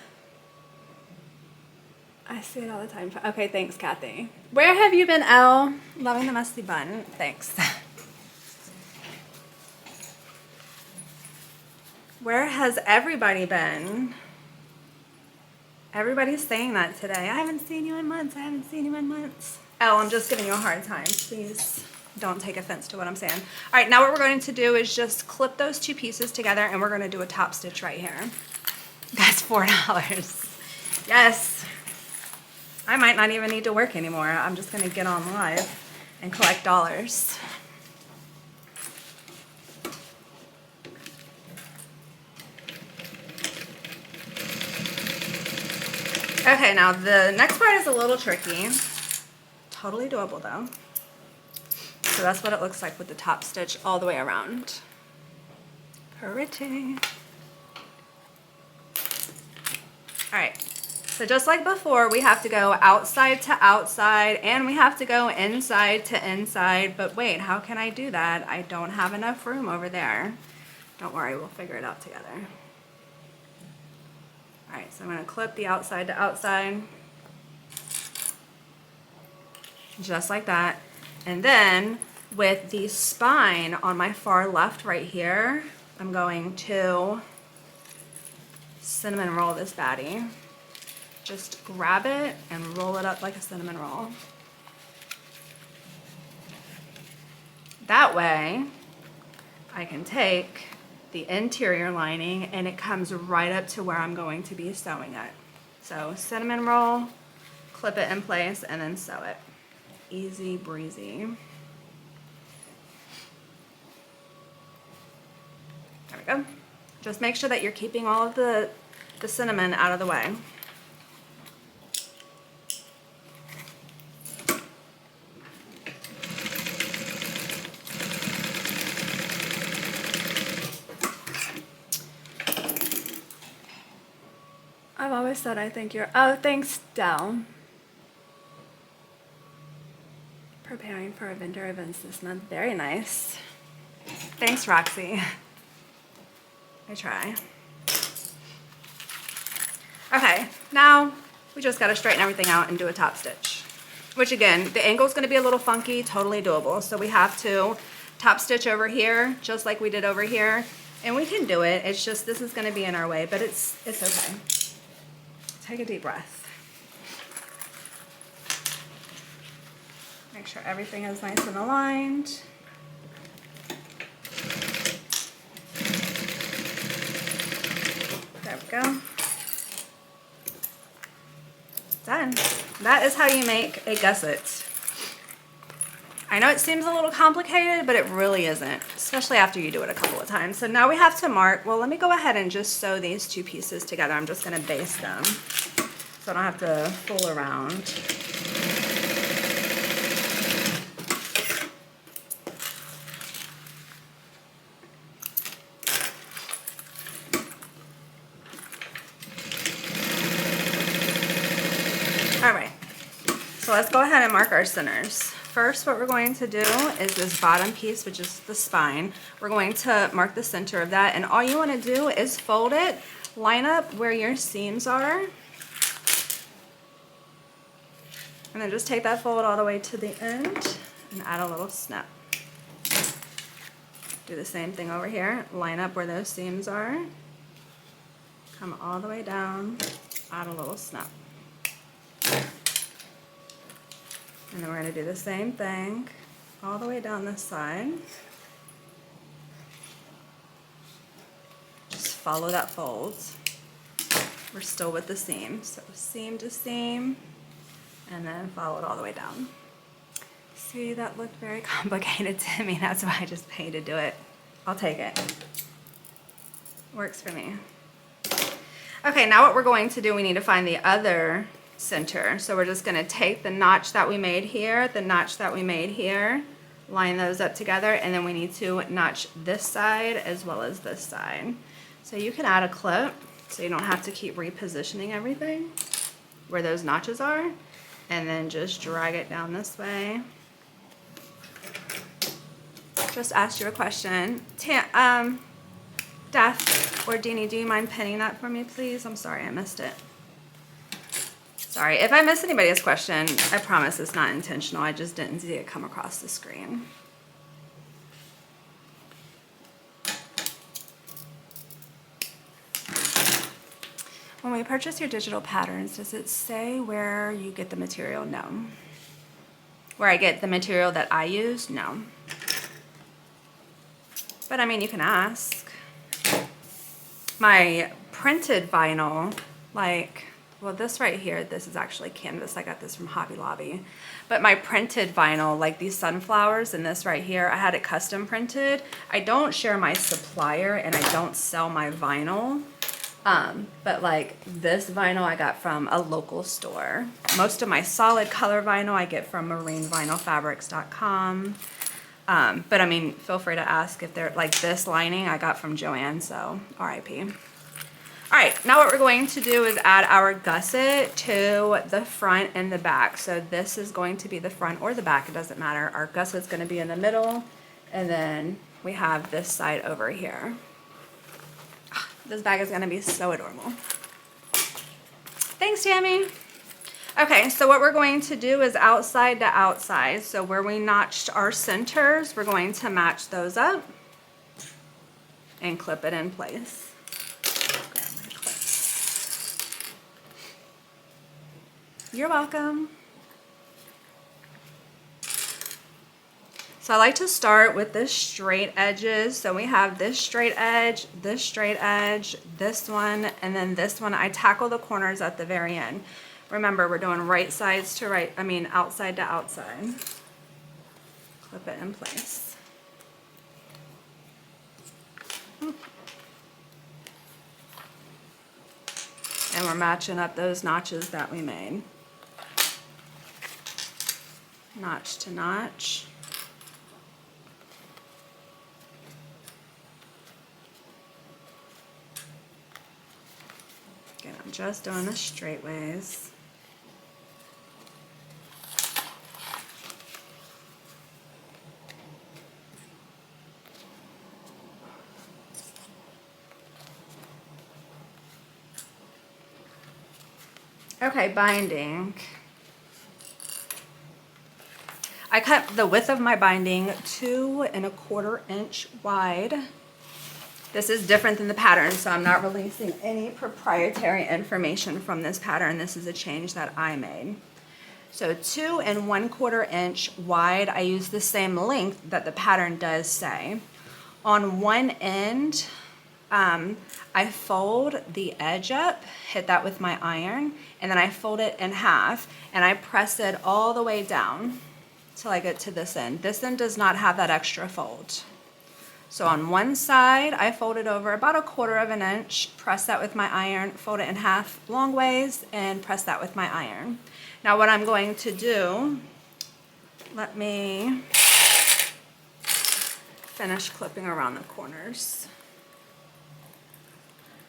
[SPEAKER 1] I see it all the time. Okay, thanks, Kathy. Where have you been, Elle? Loving the musty bun. Thanks. Where has everybody been? Everybody's saying that today. I haven't seen you in months. I haven't seen you in months. Elle, I'm just giving you a hard time. Please don't take offense to what I'm saying. All right, now what we're going to do is just clip those 2 pieces together, and we're going to do a top stitch right here. That's $4. Yes. I might not even need to work anymore. I'm just going to get on live and collect dollars. Okay, now the next part is a little tricky. Totally doable though. So that's what it looks like with the top stitch all the way around. Pretty. All right, so just like before, we have to go outside to outside and we have to go inside to inside. But wait, how can I do that? I don't have enough room over there. Don't worry, we'll figure it out together. All right, so I'm gonna clip the outside to outside, just like that. And then with the spine on my far left right here, I'm going to cinnamon roll this baddie. Just grab it and roll it up like a cinnamon roll. That way, I can take the interior lining, and it comes right up to where I'm going to be sewing it. So cinnamon roll, clip it in place, and then sew it. Easy breezy. There we go. Just make sure that you're keeping all of the cinnamon out of the way. I've always said I think you're, oh, thanks, Del. Preparing for our vendor events this month. Very nice. Thanks, Roxy. I try. Okay, now we just gotta straighten everything out and do a top stitch. Which again, the angle's gonna be a little funky, totally doable. So we have to top stitch over here, just like we did over here. And we can do it, it's just, this is gonna be in our way, but it's okay. Take a deep breath. Make sure everything is nice and aligned. There we go. Done. That is how you make a gusset. I know it seems a little complicated, but it really isn't, especially after you do it a couple of times. So now we have to mark, well, let me go ahead and just sew these two pieces together. I'm just gonna baste them so I don't have to fool around. All right, so let's go ahead and mark our centers. First, what we're going to do is this bottom piece, which is the spine. We're going to mark the center of that, and all you want to do is fold it, line up where your seams are, and then just take that fold all the way to the end and add a little snip. Do the same thing over here, line up where those seams are, come all the way down, add a little snip. And then we're going to do the same thing all the way down this side. Just follow that fold. We're still with the seam. So seam to seam, and then follow it all the way down. See, that looked very complicated to me. That's why I just paid to do it. I'll take it. Works for me. Okay, now what we're going to do, we need to find the other center. So we're just going to take the notch that we made here, the notch that we made here, line those up together, and then we need to notch this side as well as this side. So you can add a clip so you don't have to keep repositioning everything where those notches are, and then just drag it down this way. Just asked you a question. Dath or Deanie, do you mind pinning that for me, please? I'm sorry, I missed it. Sorry, if I miss anybody's question, I promise it's not intentional. I just didn't see it come across the screen. When we purchase your digital patterns, does it say where you get the material? No. Where I get the material that I use? No. But I mean, you can ask. My printed vinyl, like, well, this right here, this is actually canvas. I got this from Hobby Lobby. But my printed vinyl, like these sunflowers and this right here, I had it custom printed. I don't share my supplier and I don't sell my vinyl. But like this vinyl I got from a local store. Most of my solid color vinyl I get from marinevinylfabrics.com. But I mean, feel free to ask if they're like this lining I got from Joanne, so RIP. All right, now what we're going to do is add our gusset to the front and the back. So this is going to be the front or the back, it doesn't matter. Our gusset's going to be in the middle, and then we have this side over here. This bag is going to be so adorable. Thanks, Tammy. Okay, so what we're going to do is outside to outside. So where we notched our centers, we're going to match those up and clip it in place. You're welcome. So I like to start with the straight edges. So we have this straight edge, this one, and then this one. I tackle the corners at the very end. Remember, we're doing right sides to right, outside to outside. Clip it in place. And we're matching up those notches that we made. Notch to notch. Again, I'm just doing the straight ways. Okay, binding. I cut the width of my binding 2¼ inch wide. This is different than the pattern, so I'm not releasing any proprietary information from this pattern. This is a change that I made. So 2¼ inch wide. I use the same length that the pattern does say. On one end, I fold the edge up, hit that with my iron, and then I fold it in half, and I press it all the way down till I get to this end. This end does not have that extra fold. So on one side, I fold it over about 1/4 inch, press that with my iron, fold it in half long ways, and press that with my iron. Now what I'm going to do, let me finish clipping around the corners.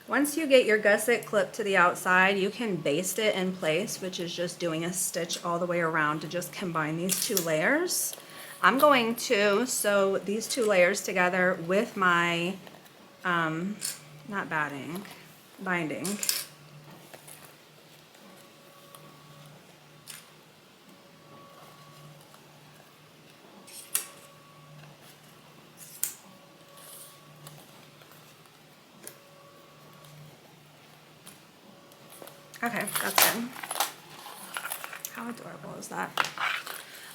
[SPEAKER 1] Once you get your gusset clip to the outside, you can baste it in place, which is just doing a stitch all the way around to just combine these two layers. I'm going to sew these two layers together with my, not batting, binding. Okay, that's good. How adorable is that?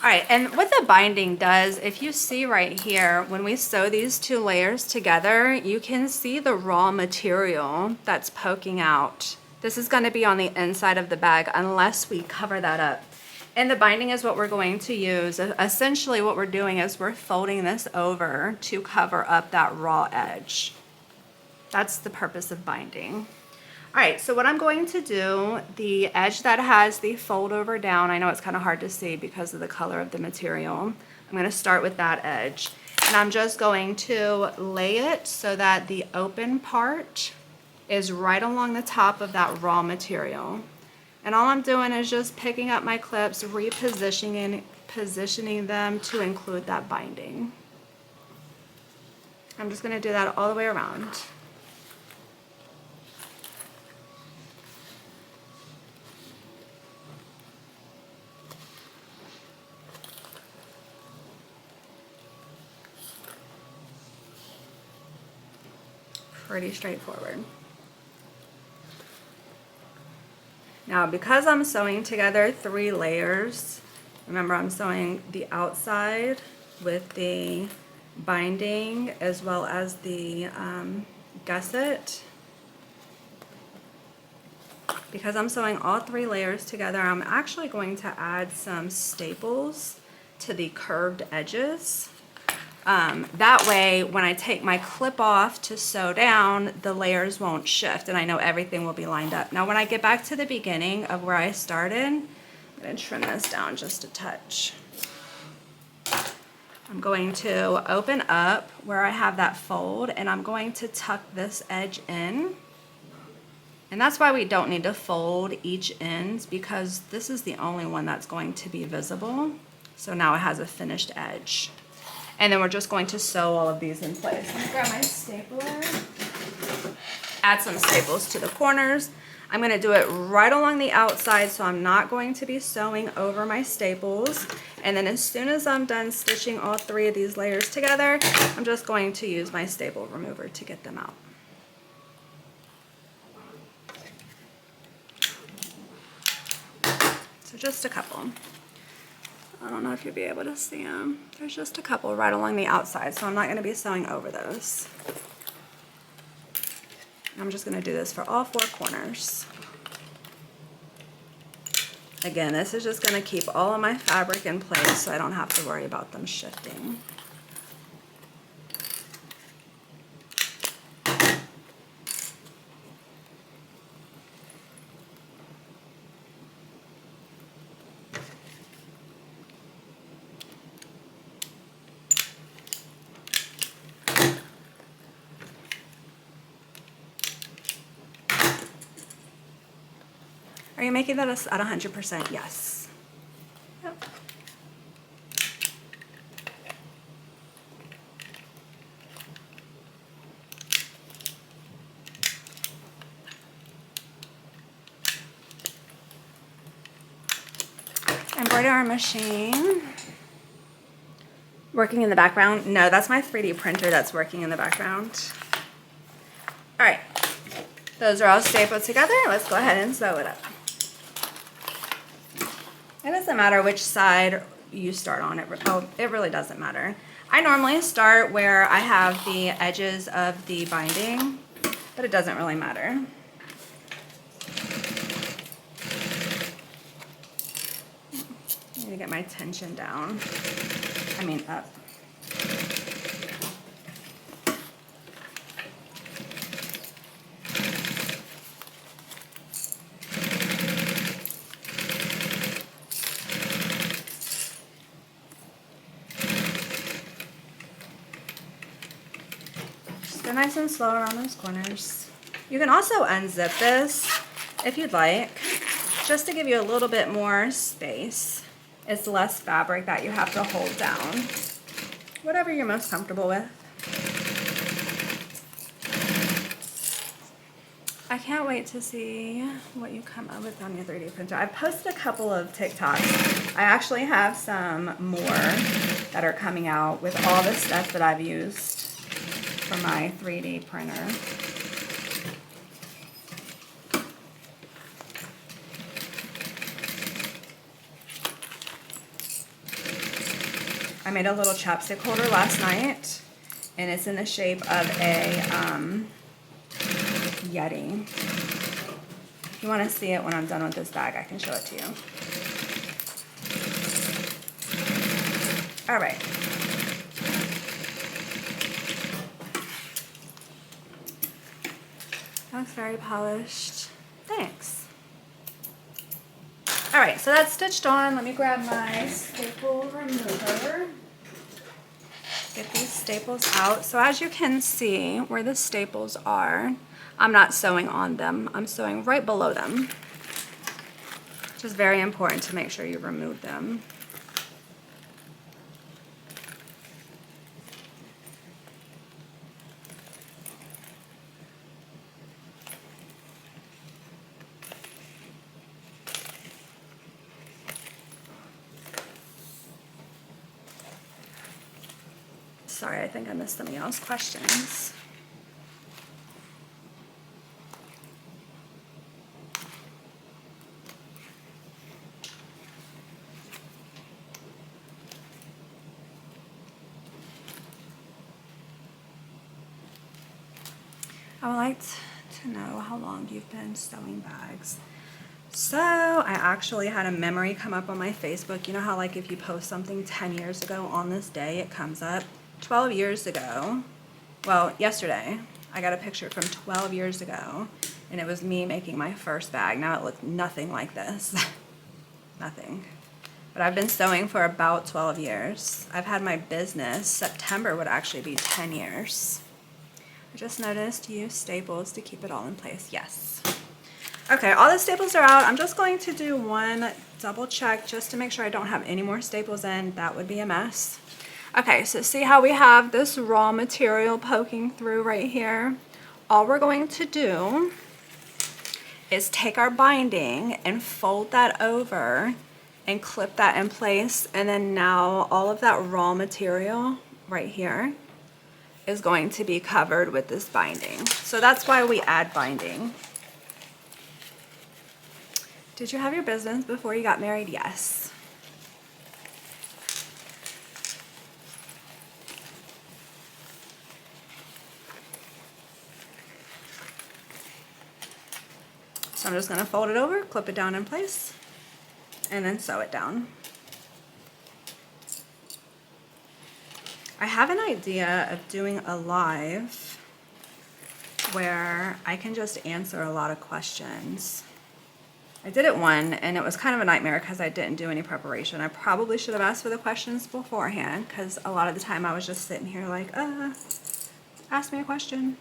[SPEAKER 1] All right, and what the binding does, if you see right here, when we sew these two layers together, you can see the raw material that's poking out. This is gonna be on the inside of the bag unless we cover that up. And the binding is what we're going to use. Essentially what we're doing is we're folding this over to cover up that raw edge. That's the purpose of binding. All right, so what I'm going to do, the edge that has the fold over down, I know it's kind of hard to see because of the color of the material. I'm going to start with that edge. And I'm just going to lay it so that the open part is right along the top of that raw material. And all I'm doing is just picking up my clips, positioning them to include that binding. I'm just going to do that all the way around. Pretty straightforward. Now, because I'm sewing together 3 layers, remember I'm sewing the outside with the binding as well as the gusset. Because I'm sewing all 3 layers together, I'm actually going to add some staples to the curved edges. That way, when I take my clip off to sew down, the layers won't shift and I know everything will be lined up. Now, when I get back to the beginning of where I started, I'm going to trim this down just a touch. I'm going to open up where I have that fold and I'm going to tuck this edge in. And that's why we don't need to fold each end, because this is the only one that's going to be visible. So now it has a finished edge. And then we're just going to sew all of these in place. Let me grab my stapler, add some staples to the corners. I'm going to do it right along the outside, so I'm not going to be sewing over my staples. And then as soon as I'm done stitching all 3 of these layers together, I'm just going to use my staple remover to get them out. So just a couple. I don't know if you'll be able to see them. There's just a couple right along the outside, so I'm not going to be sewing over those. I'm just going to do this for all 4 corners. Again, this is just going to keep all of my fabric in place so I don't have to worry about them shifting. Are you making that at 100%? Yes. Yep. Embroidery machine. Working in the background? No, that's my 3D printer that's working in the background. All right. Those are all stapled together. Let's go ahead and sew it up. It doesn't matter which side you start on. It really doesn't matter. I normally start where I have the edges of the binding, but it doesn't really matter. I need to get my tension down. I mean up. Go nice and slow around those corners. You can also unzip this if you'd like, just to give you a little bit more space. It's less fabric that you have to hold down. Whatever you're most comfortable with. I can't wait to see what you come up with on your 3D printer. I've posted a couple of TikToks. I actually have some more that are coming out with all the stuff that I've used for my 3D printer. I made a little chapstick holder last night, and it's in the shape of a Yeti. If you want to see it when I'm done with this bag, I can show it to you. All right. Looks very polished. Thanks. All right, so that's stitched on. Let me grab my staple remover. Get these staples out. So as you can see where the staples are, I'm not sewing on them. I'm sewing right below them. Which is very important to make sure you remove them. Sorry, I think I missed some of y'all's questions. I would like to know how long you've been sewing bags. So I actually had a memory come up on my Facebook. You know how like if you post something 10 years ago on this day, it comes up? 12 years ago, well, yesterday, I got a picture from 12 years ago, and it was me making my first bag. Now it looks nothing like this. Nothing. But I've been sewing for about 12 years. I've had my business. September would actually be 10 years. I just noticed use staples to keep it all in place. Yes. Okay, all the staples are out. I'm just going to do one double check just to make sure I don't have any more staples in. That would be a mess. Okay, so see how we have this raw material poking through right here? All we're going to do is take our binding and fold that over and clip that in place, and then now all of that raw material right here is going to be covered with this binding. So that's why we add binding. Did you have your business before you got married? Yes. So I'm just gonna fold it over, clip it down in place, and then sew it down. I have an idea of doing a live where I can just answer a lot of questions. I did it one and it was kind of a nightmare because I didn't do any preparation. I probably should have asked for the questions beforehand because a lot of the time I was just sitting here like, ask me a question.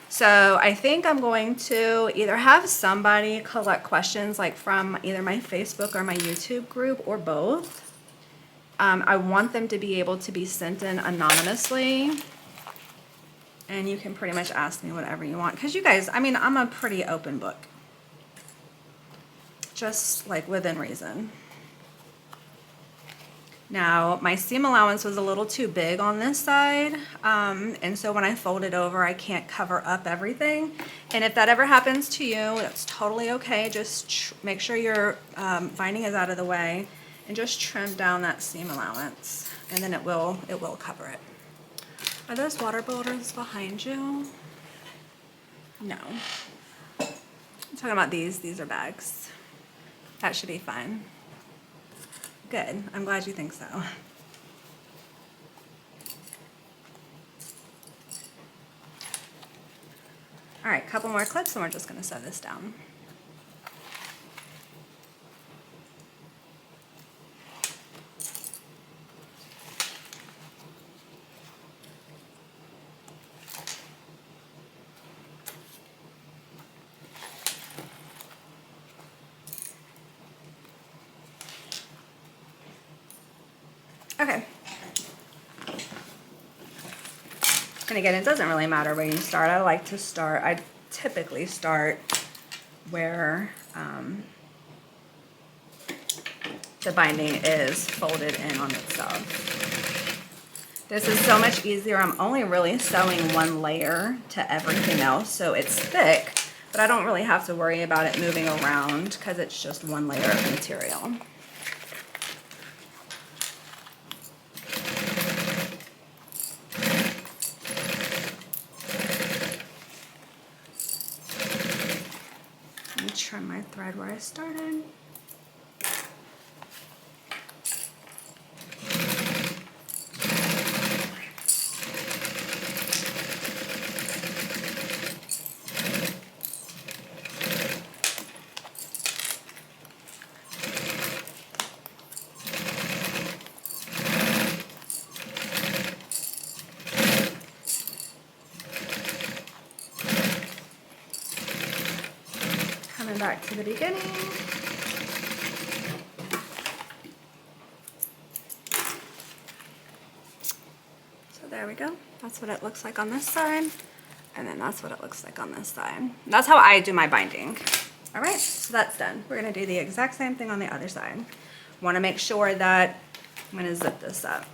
[SPEAKER 1] So I think I'm going to either have somebody collect questions like from either my Facebook or my YouTube group or both. I want them to be able to be sent in anonymously, and you can pretty much ask me whatever you want because you guys, I mean, I'm a pretty open book, just like within reason. Now my seam allowance was a little too big on this side, and so when I fold it over I can't cover up everything, and if that ever happens to you, that's totally okay. Just make sure your binding is out of the way and just trim down that seam allowance, and then it will cover it. Are those water boulders behind you? No. I'm talking about these. These are bags. That should be fine. Good. I'm glad you think so. All right, couple more clips and we're just gonna sew this down. Okay. And again, it doesn't really matter where you start. I typically start where the binding is folded in on itself. This is so much easier. I'm only really sewing one layer to everything else, so it's thick, but I don't really have to worry about it moving around because it's just one layer of material. Trim my thread where I started. Coming back to the beginning. So there we go. That's what it looks like on this side. And then that's what it looks like on this side. That's how I do my binding. All right, so that's done. We're gonna do the exact same thing on the other side. Wanna make sure that, I'm gonna zip this up.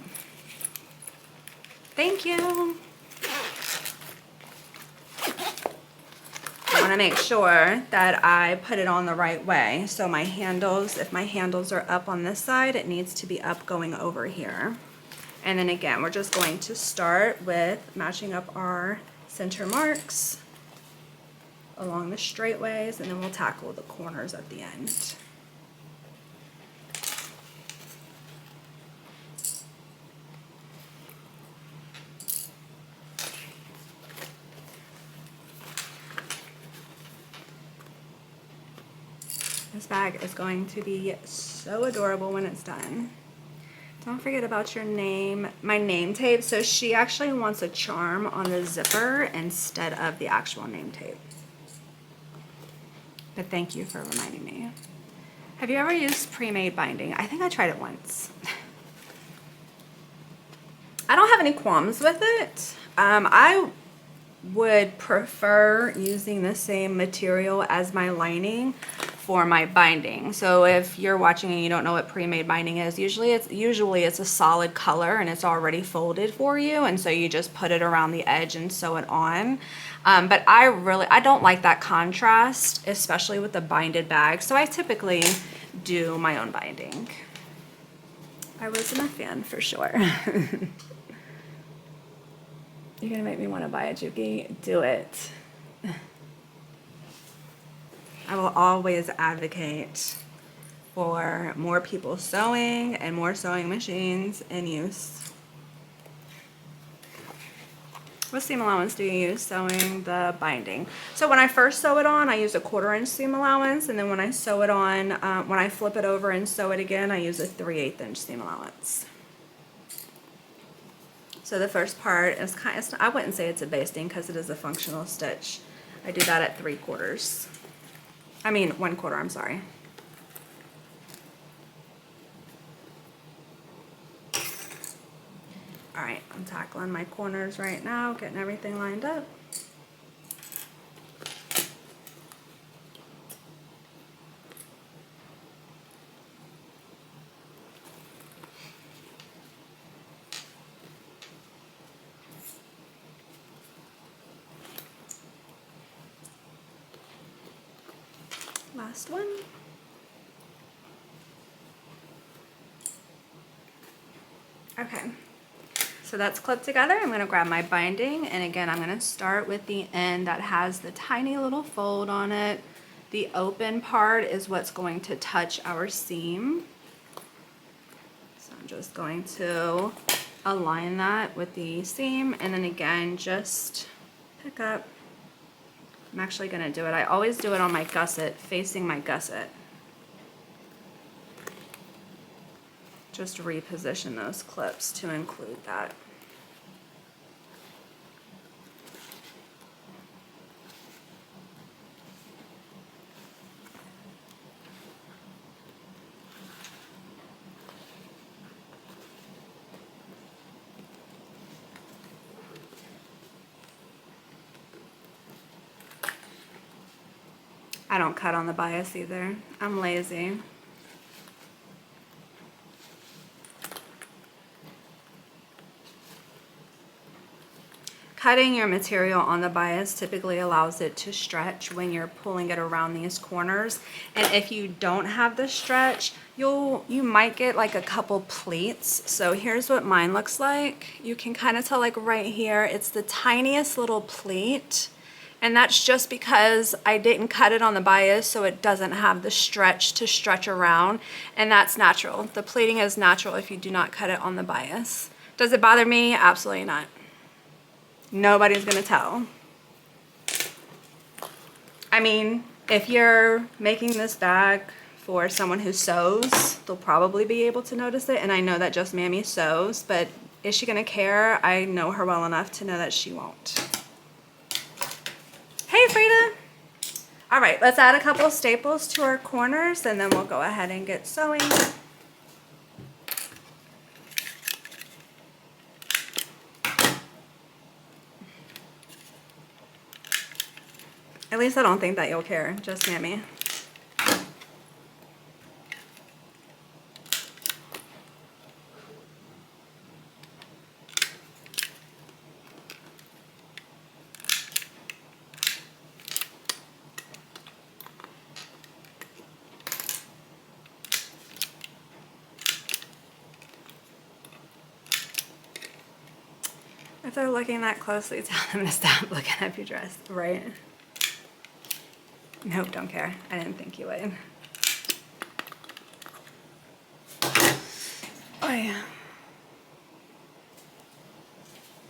[SPEAKER 1] Thank you. I want to make sure that I put it on the right way. So my handles, if my handles are up on this side, it needs to be up going over here. And then again, we're just going to start with matching up our center marks along the straightways, and then we'll tackle the corners at the end. This bag is going to be so adorable when it's done. Don't forget about your name, my name tape. So she actually wants a charm on the zipper instead of the actual name tape. But thank you for reminding me. Have you ever used pre-made binding? I think I tried it once. I don't have any qualms with it. I would prefer using the same material as my lining for my binding. So if you're watching and you don't know what pre-made binding is, usually it's a solid color and it's already folded for you, and so you just put it around the edge and sew it on. But I don't like that contrast, especially with the binded bag, so I typically do my own binding. I wasn't a fan for sure. You're gonna make me want to buy a Juki. Do it. I will always advocate for more people sewing and more sewing machines in use. What seam allowance do you use sewing the binding? So when I first sew it on, I use a 1/4 inch seam allowance, and then when I sew it on, when I flip it over and sew it again, I use a 3/8 inch seam allowance. So the first part is I wouldn't say it's a basting because it is a functional stitch. I do that at 3/4. I mean 1/4, I'm sorry. All right, I'm tackling my corners right now, getting everything lined up. Last one. Okay. So that's clipped together. I'm going to grab my binding, and again I'm going to start with the end that has the tiny little fold on it. The open part is what's going to touch our seam. So I'm just going to align that with the seam, and then again just pick up. I'm actually going to do it. I always do it on my gusset, facing my gusset. Just reposition those clips to include that. I don't cut on the bias either. I'm lazy. Cutting your material on the bias typically allows it to stretch when you're pulling it around these corners. And if you don't have the stretch, you might get like a couple pleats. So here's what mine looks like. You can kind of tell like right here, it's the tiniest little pleat. And that's just because I didn't cut it on the bias, so it doesn't have the stretch to stretch around. And that's natural. The pleating is natural if you do not cut it on the bias. Does it bother me? Absolutely not. Nobody's gonna tell. I mean, if you're making this bag for someone who sews, they'll probably be able to notice it. And I know that Just Mammy sews, but is she gonna care? I know her well enough to know that she won't. Hey, Frida. All right, let's add a couple of staples to our corners, and then we'll go ahead and get sewing. At least I don't think that you'll care, Just Mammy. If they're looking that closely, tell them to stop looking at your dress, right? Nope, don't care. I didn't think you would. Oh yeah.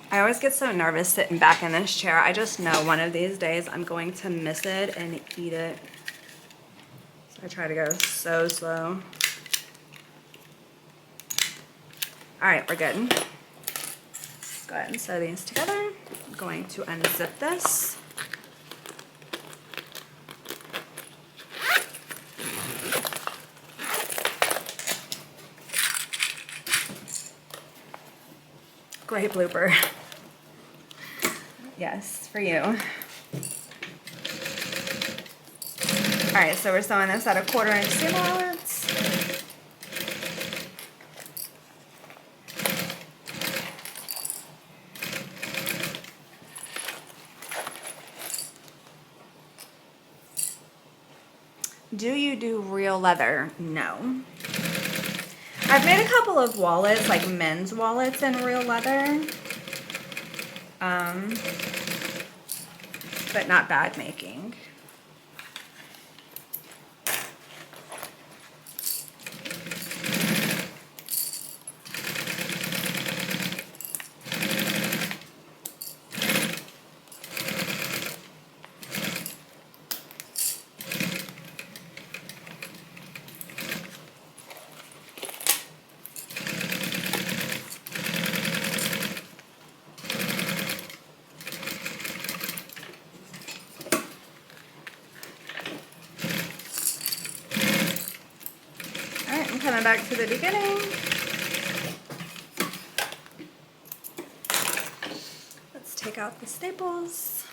[SPEAKER 1] I always get so nervous sitting back in this chair. I just know one of these days I'm going to miss it and eat it. So I try to go so slow. All right, we're good. Let's go ahead and sew these together. I'm going to unzip this. Great blooper. Yes, for you. All right, so we're sewing this at a 1/4 inch seam allowance. Do you do real leather? No. I've made a couple of wallets, like men's wallets in real leather, but not bag making. Going back to the beginning. Let's take out the staples.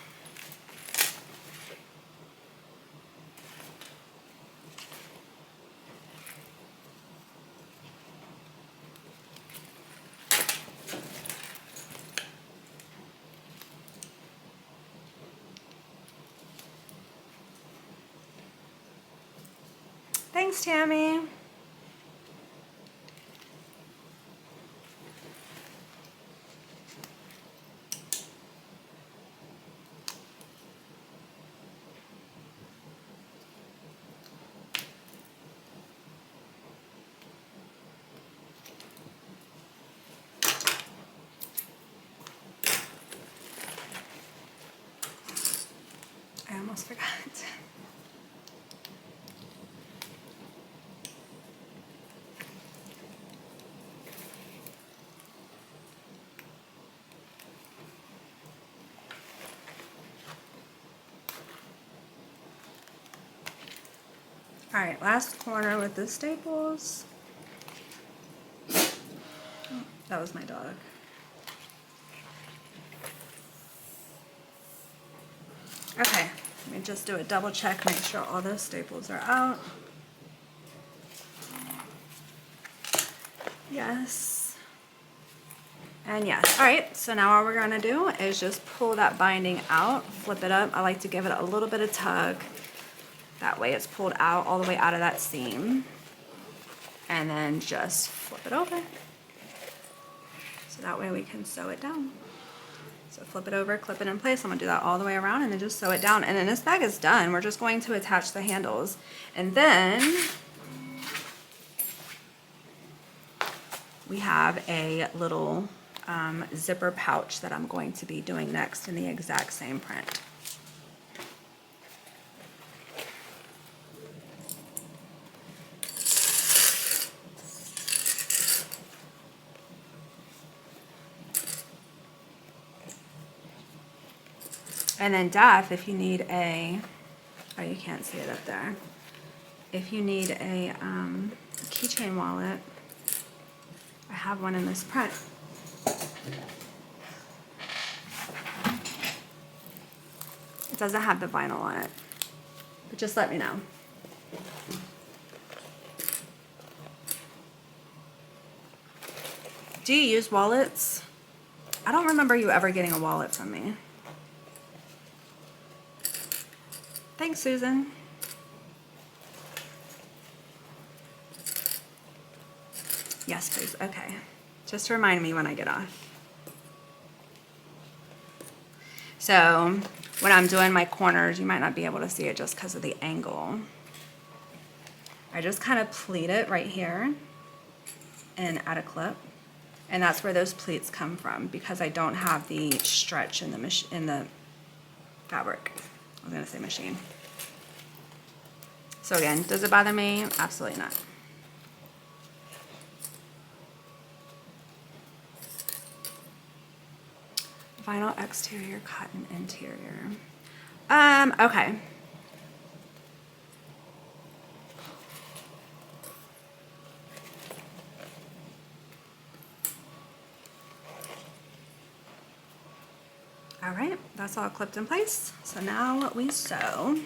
[SPEAKER 1] Thanks, Tammy. I almost forgot. All right, last corner with the staples. Oh, that was my dog. Okay, let me just do a double check, make sure all those staples are out. Yes. And yes. All right, so now all we're gonna do is just pull that binding out, flip it up. I like to give it a little bit of tug. That way it's pulled out all the way out of that seam. And then just flip it over. So that way we can sew it down. So flip it over, clip it in place. I'm gonna do that all the way around and then just sew it down. And then this bag is done. We're just going to attach the handles. And then we have a little zipper pouch that I'm going to be doing next in the exact same print. And then Daph, if you need a, oh, you can't see it up there. If you need a keychain wallet, I have one in this print. It doesn't have the vinyl on it, but just let me know. Do you use wallets? I don't remember you ever getting a wallet from me. Thanks, Susan. Yes, please. Okay. Just remind me when I get off. So when I'm doing my corners, you might not be able to see it just because of the angle. I just kind of pleat it right here and add a clip. And that's where those pleats come from, because I don't have the stretch in the fabric. I was gonna say machine. So again, does it bother me? Absolutely not. Vinyl exterior, cotton interior. Okay. All right, that's all clipped in place. So now we sew.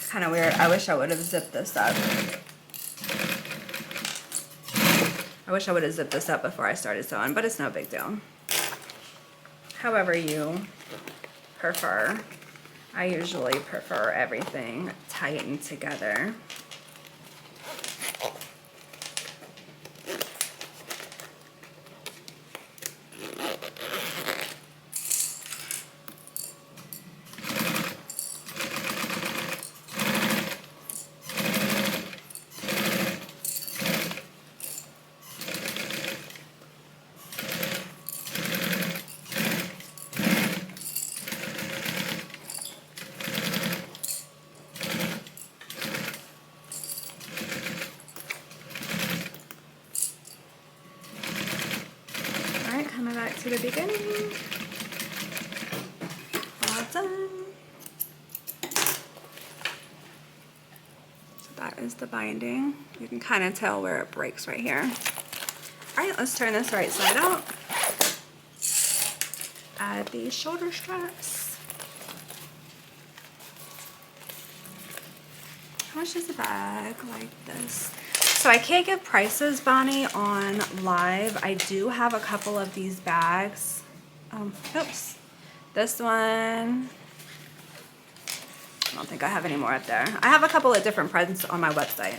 [SPEAKER 1] Kind of weird. I wish I would have zipped this up. I wish I would have zipped this up before I started sewing, but it's no big deal. However you prefer. I usually prefer everything tightened together. the beginning. All done. So that is the binding. You can kind of tell where it breaks right here. All right, let's turn this right side out. Add the shoulder straps. How much is a bag like this? So I can't give prices, Bonnie, on live. I do have a couple of these bags. Oops. This one. I don't think I have any more up there. I have a couple of different prints on my website,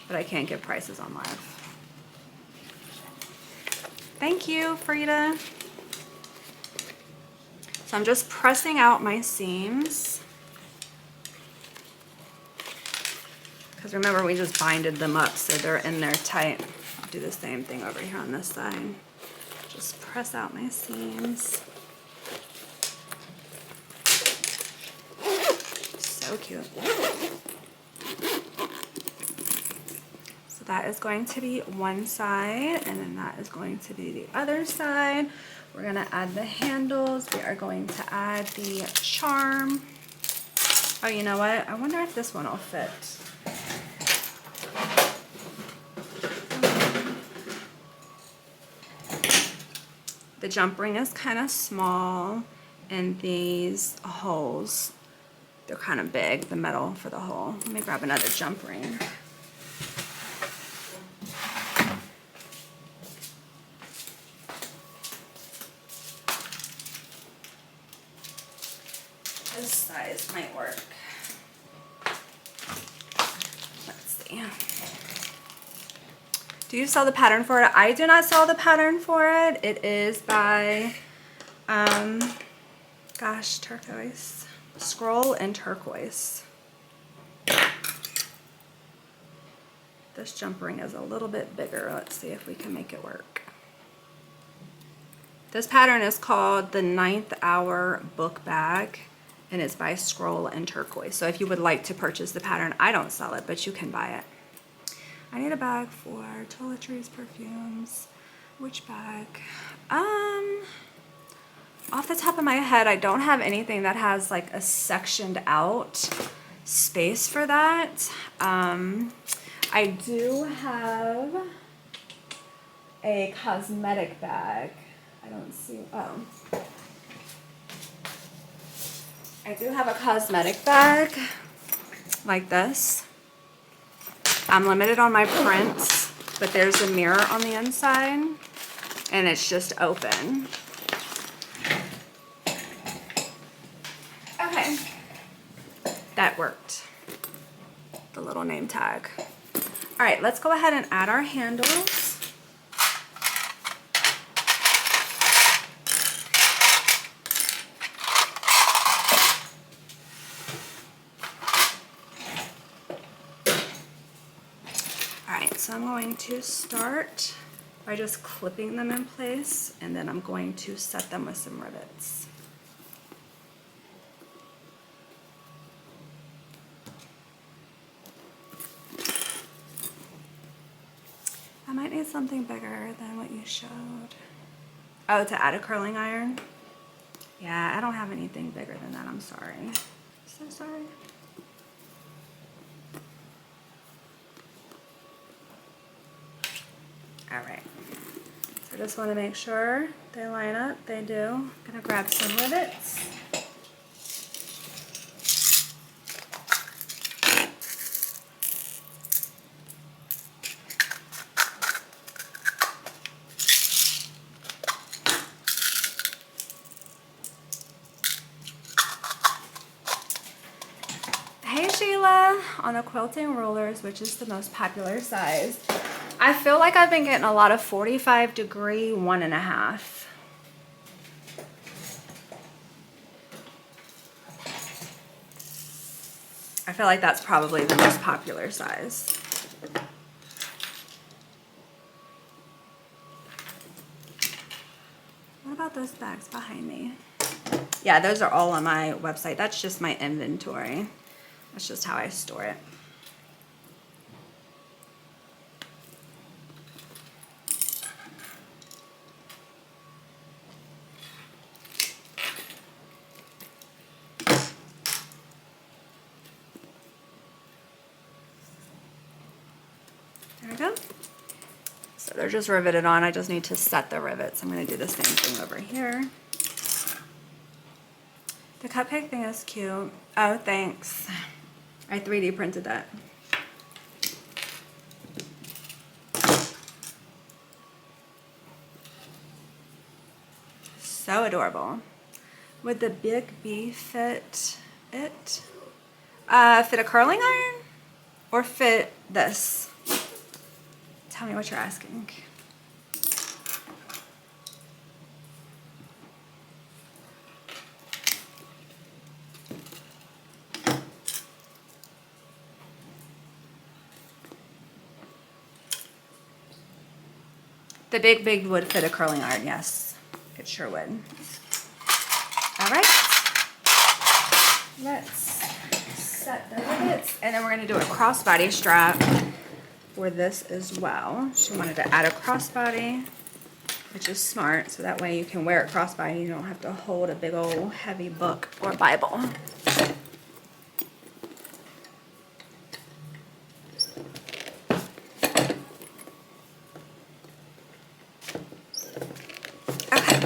[SPEAKER 1] but I can't give prices on live. Thank you, Frida. So I'm just pressing out my seams. Because remember, we just binded them up so they're in there tight. I'll do the same thing over here on this side. Just press out my seams. So cute. So that is going to be one side, and then that is going to be the other side. We're going to add the handles. We are going to add the charm. Oh, you know what? I wonder if this one will fit. The jump ring is kind of small, and these holes, they're kind of big, the metal for the hole. Let me grab another jump ring. This size might work. Let's see. Do you sell the pattern for it? I do not sell the pattern for it. It is by, gosh, turquoise. Scroll and turquoise. This jump ring is a little bit bigger. Let's see if we can make it work. This pattern is called the 9th Hour Book Bag, and it's by Scroll and Turquoise. So if you would like to purchase the pattern, I don't sell it, but you can buy it. I need a bag for toiletries, perfumes. Which bag? Off the top of my head, I don't have anything that has like a sectioned out space for that. I do have a cosmetic bag. I don't see, oh. I do have a cosmetic bag like this. I'm limited on my prints, but there's a mirror on the inside, and it's just open. Okay, that worked. The little name tag. All right, let's go ahead and add our handles. So I'm going to start by just clipping them in place, and then I'm going to set them with some rivets. I might need something bigger than what you showed. Oh, to add a curling iron? Yeah, I don't have anything bigger than that. I'm sorry. So sorry. All right, so I just want to make sure they line up. They do. I'm gonna grab some rivets. Hey Sheila, on the quilting rulers, which is the most popular size? I feel like I've been getting a lot of 45-degree 1.5. I feel like that's probably the most popular size. What about those bags behind me? Yeah, those are all on my website. That's just my inventory. That's just how I store it. There we go. So they're just riveted on. I just need to set the rivets. I'm going to do the same thing over here. The cupcake thing is cute. Oh, thanks. I 3D printed that. So adorable. Would the big B fit it? Fit a curling iron or fit this? Tell me what you're asking. The big would fit a curling iron, yes. It sure would. All right. Let's set the rivets, and then we're gonna do a crossbody strap for this as well. She wanted to add a crossbody, which is smart, so that way you can wear it crossbody. You don't have to hold a big old heavy book or Bible. Okay,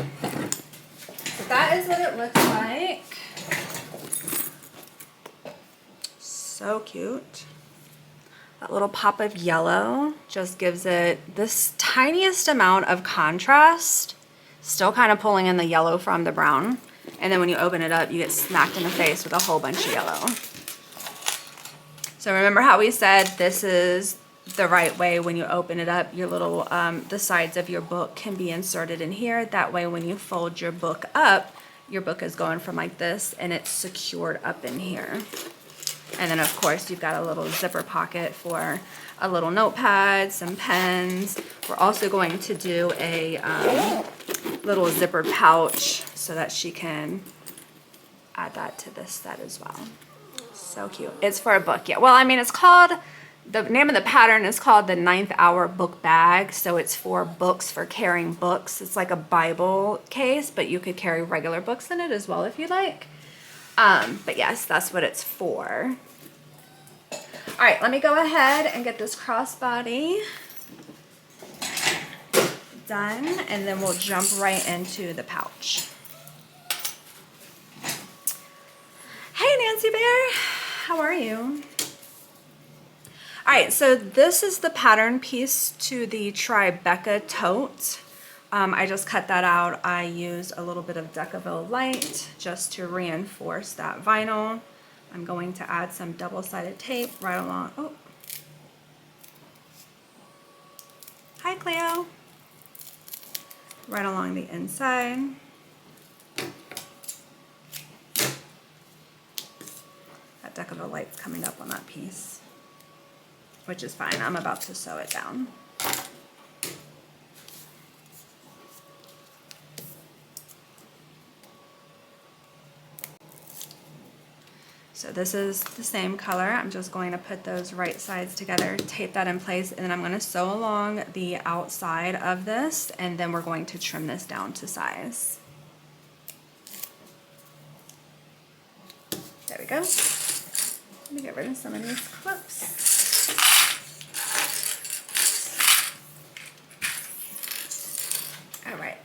[SPEAKER 1] so that is what it looks like. So cute. That little pop of yellow just gives it this tiniest amount of contrast, still kind of pulling in the yellow from the brown. And then when you open it up, you get smacked in the face with a whole bunch of yellow. So remember how we said this is the right way when you open it up, your little, the sides of your book can be inserted in here. That way when you fold your book up, your book is going from like this and it's secured up in here. And then of course you've got a little zipper pocket for a little notepad, some pens. We're also going to do a little zippered pouch so that she can add that to this set as well. So cute. It's for a book, yeah. Well, I mean, it's called, the name of the pattern is called the 9th Hour Book Bag. So it's for books, for carrying books. It's like a Bible case, but you could carry regular books in it as well if you like. But yes, that's what it's for. All right, let me go ahead and get this crossbody done, and then we'll jump right into the pouch. Hey, Nancy Bear, how are you? All right, so this is the pattern piece to the Tribeca tote. I just cut that out. I used a little bit of Decaville Light just to reinforce that vinyl. I'm going to add some double-sided tape right along. Oh, hi Cleo. Right along the inside. That Decaville Light's coming up on that piece, which is fine. I'm about to sew it down. So this is the same color. I'm just going to put those right sides together, tape that in place, and then I'm going to sew along the outside of this, and then we're going to trim this down to size. There we go. Let me get rid of some of these clips. All right.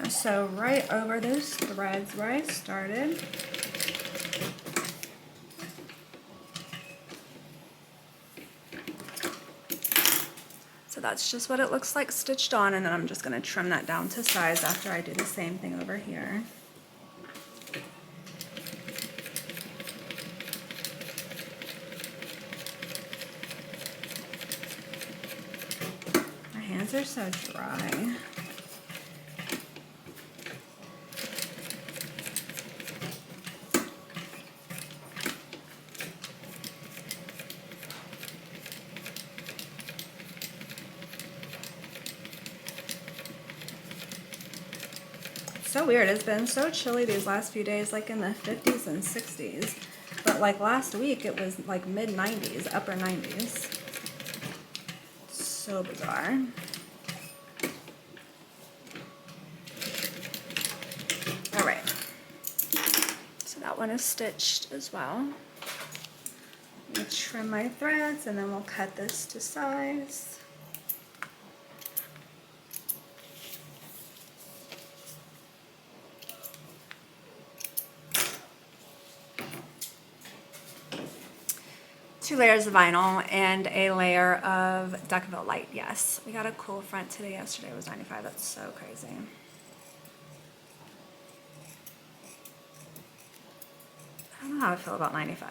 [SPEAKER 1] So right over those threads where I started. So that's just what it looks like stitched on, and then I'm just going to trim that down to size after I do the same thing over here. hands are so dry. So weird. It's been so chilly these last few days, like in the 50s and 60s. But like last week, it was like mid 90s, upper 90s. So bizarre. All right. So that one is stitched as well. Let me trim my threads and then we'll cut this to size. Two layers of vinyl and a layer of Duckville Light. Yes, we got a cool front today. Yesterday was 95. That's so crazy. I don't know how I feel about 95.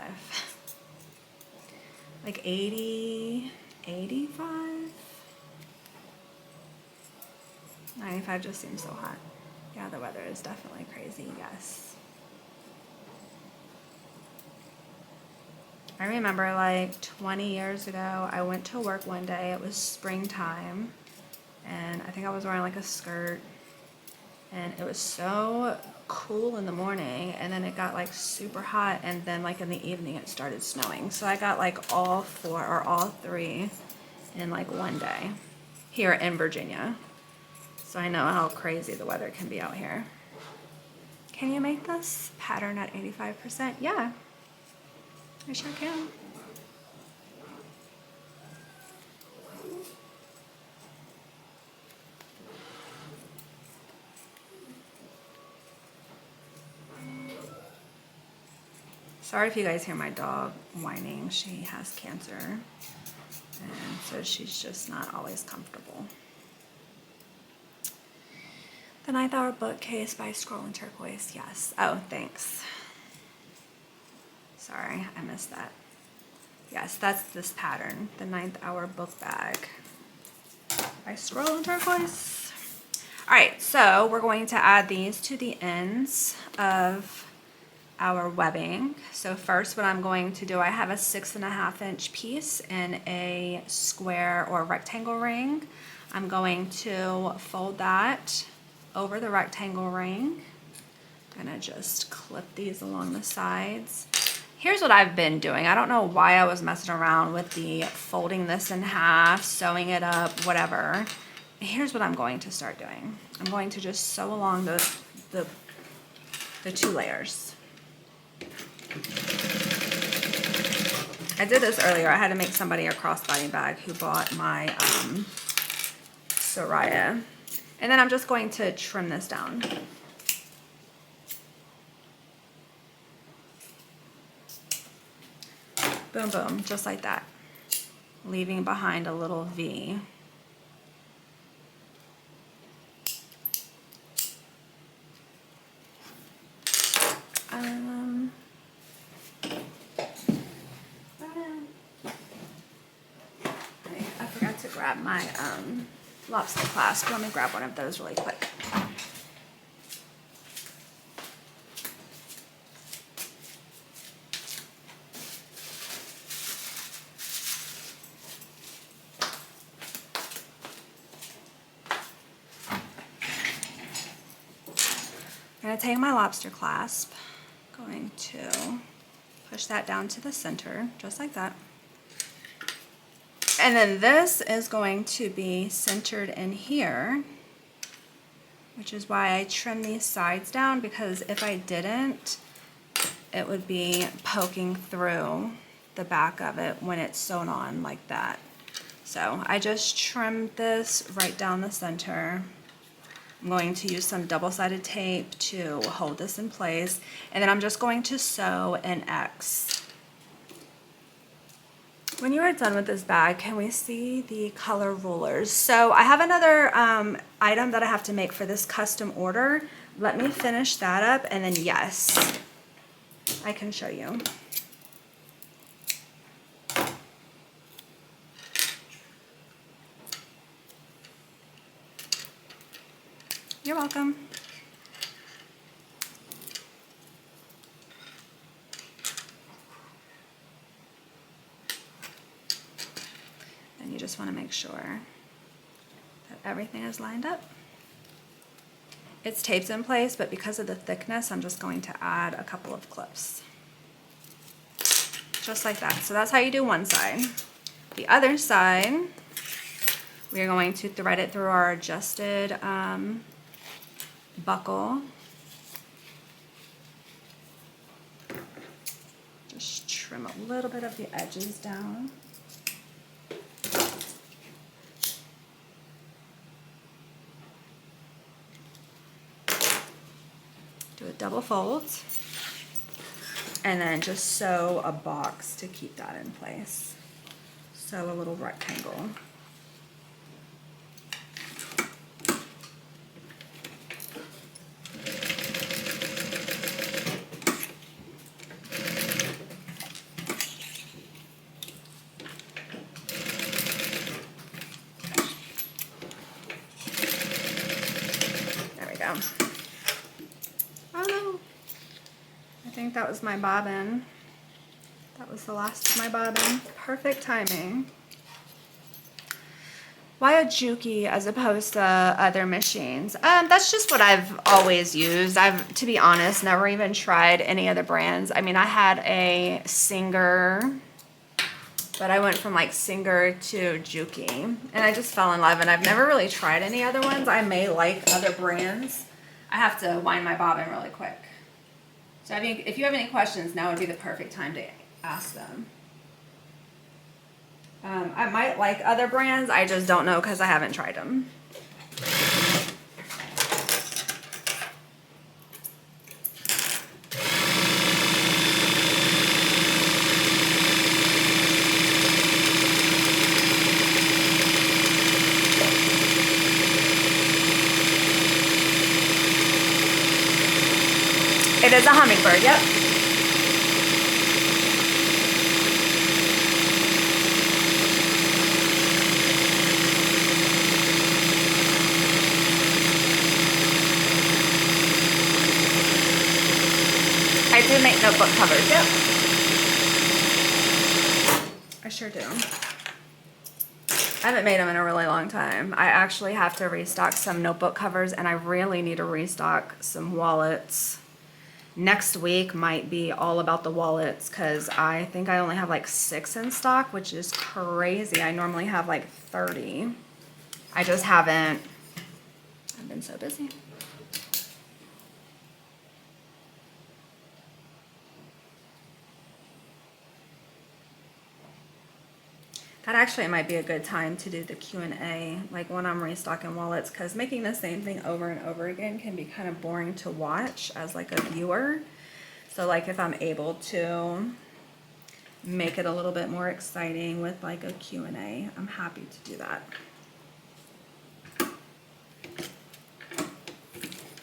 [SPEAKER 1] Like 80, 85? 95 just seems so hot. Yeah, the weather is definitely crazy. Yes. I remember like 20 years ago, I went to work one day. It was springtime, and I think I was wearing like a skirt, and it was so cool in the morning, and then it got like super hot, and then like in the evening it started snowing. So I got like all four or all three in like one day here in Virginia. So I know how crazy the weather can be out here. Can you make this pattern at 85%? Yeah. I sure can. Sorry if you guys hear my dog whining. She has cancer, and so she's just not always comfortable. The Ninth Hour Bookcase by Scroll and Turquoise. Yes. Oh, thanks. Sorry, I missed that. Yes, that's this pattern, the Ninth Hour Book Bag by Scroll and Turquoise. All right, so we're going to add these to the ends of our webbing. So first, what I'm going to do, I have a 6.5 inch piece in a square or rectangle ring. I'm going to fold that over the rectangle ring. I'm gonna just clip these along the sides. Here's what I've been doing. I don't know why I was messing around with the folding this in half, sewing it up, whatever. Here's what I'm going to start doing. I'm going to just sew along the two layers. I did this earlier. I had to make somebody a crossbody bag who bought my Soraya. And then I'm just going to trim this down. Boom, boom, just like that. Leaving behind a little V. I forgot to grab my lobster clasp. Let me grab one of those really quick. I'm going to take my lobster clasp, going to push that down to the center, just like that. And then this is going to be centered in here, which is why I trim these sides down, because if I didn't, it would be poking through the back of it when it's sewn on like that. So I just trimmed this right down the center. I'm going to use some double-sided tape to hold this in place, and then I'm just going to sew an X. When you are done with this bag, can we see the color rulers? So I have another item that I have to make for this custom order. Let me finish that up, and then yes, I can show you. You're welcome. And you just want to make sure that everything is lined up. It's taped in place, but because of the thickness, I'm just going to add a couple of clips. Just like that. So that's how you do one side. The other side, we are going to thread it through our adjusted buckle. Just trim a little bit of the edges down. Do a double fold. And then just sew a box to keep that in place. Sew a little rectangle. There we go. Oh no. I think that was my bobbin. That was the last of my bobbin. Perfect timing. Why a Juki as opposed to other machines? That's just what I've always used. I've, to be honest, never even tried any other brands. I mean, I had a Singer, but I went from like Singer to Juki, and I just fell in love, and I've never really tried any other ones. I may like other brands. I have to wind my bobbin really quick. So if you have any questions, now would be the perfect time to ask them. I might like other brands, I just don't know because I haven't tried them. It is a hummingbird, yep. I do make notebook covers, yep. I sure do. I haven't made them in a really long time. I actually have to restock some notebook covers, and I really need to restock some wallets. Next week might be all about the wallets because I think I only have like 6 in stock, which is crazy. I normally have like 30. I just haven't. I've been so busy. That actually might be a good time to do the Q&A, like when I'm restocking wallets, because making the same thing over and over again can be kind of boring to watch as like a viewer. So like if I'm able to make it a little bit more exciting with like a Q&A, I'm happy to do that.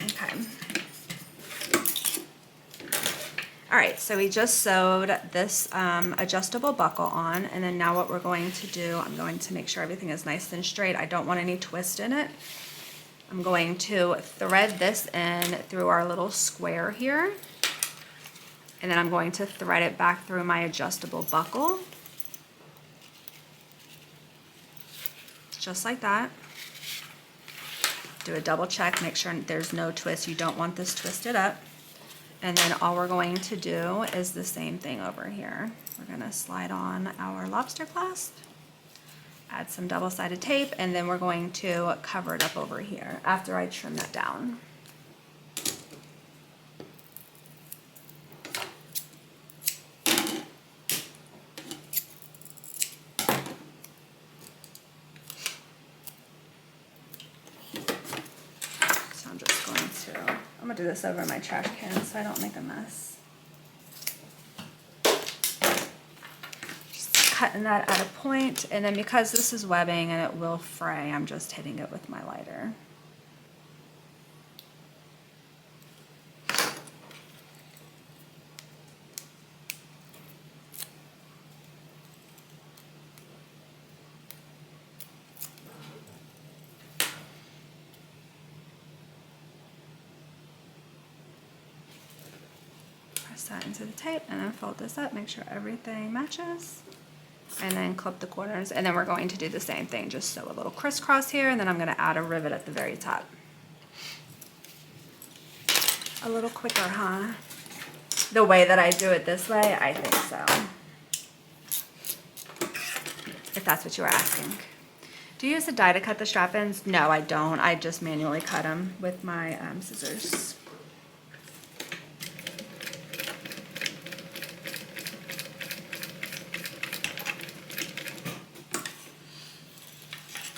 [SPEAKER 1] Okay. All right, so we just sewed this adjustable buckle on, and then now what we're going to do, I'm going to make sure everything is nice and straight. I don't want any twist in it. I'm going to thread this in through our little square here, and then I'm going to thread it back through my adjustable buckle. Just like that. Do a double check, make sure there's no twist. You don't want this twisted up. And then all we're going to do is the same thing over here. We're gonna slide on our lobster clasp, add some double-sided tape, and then we're going to cover it up over here after I trim that down. So I'm just going to, I'm gonna do this over my trash can so I don't make a mess. Just cutting that at a point, and then because this is webbing and it will fray, I'm just hitting it with my lighter. Press that into the tape and then fold this up, make sure everything matches. And then clip the corners. And then we're going to do the same thing, just sew a little crisscross here, and then I'm gonna add a rivet at the very top. A little quicker, huh? The way that I do it this way, I think so. If that's what you were asking. Do you use a die to cut the strap-ins? No, I don't. I just manually cut them with my scissors.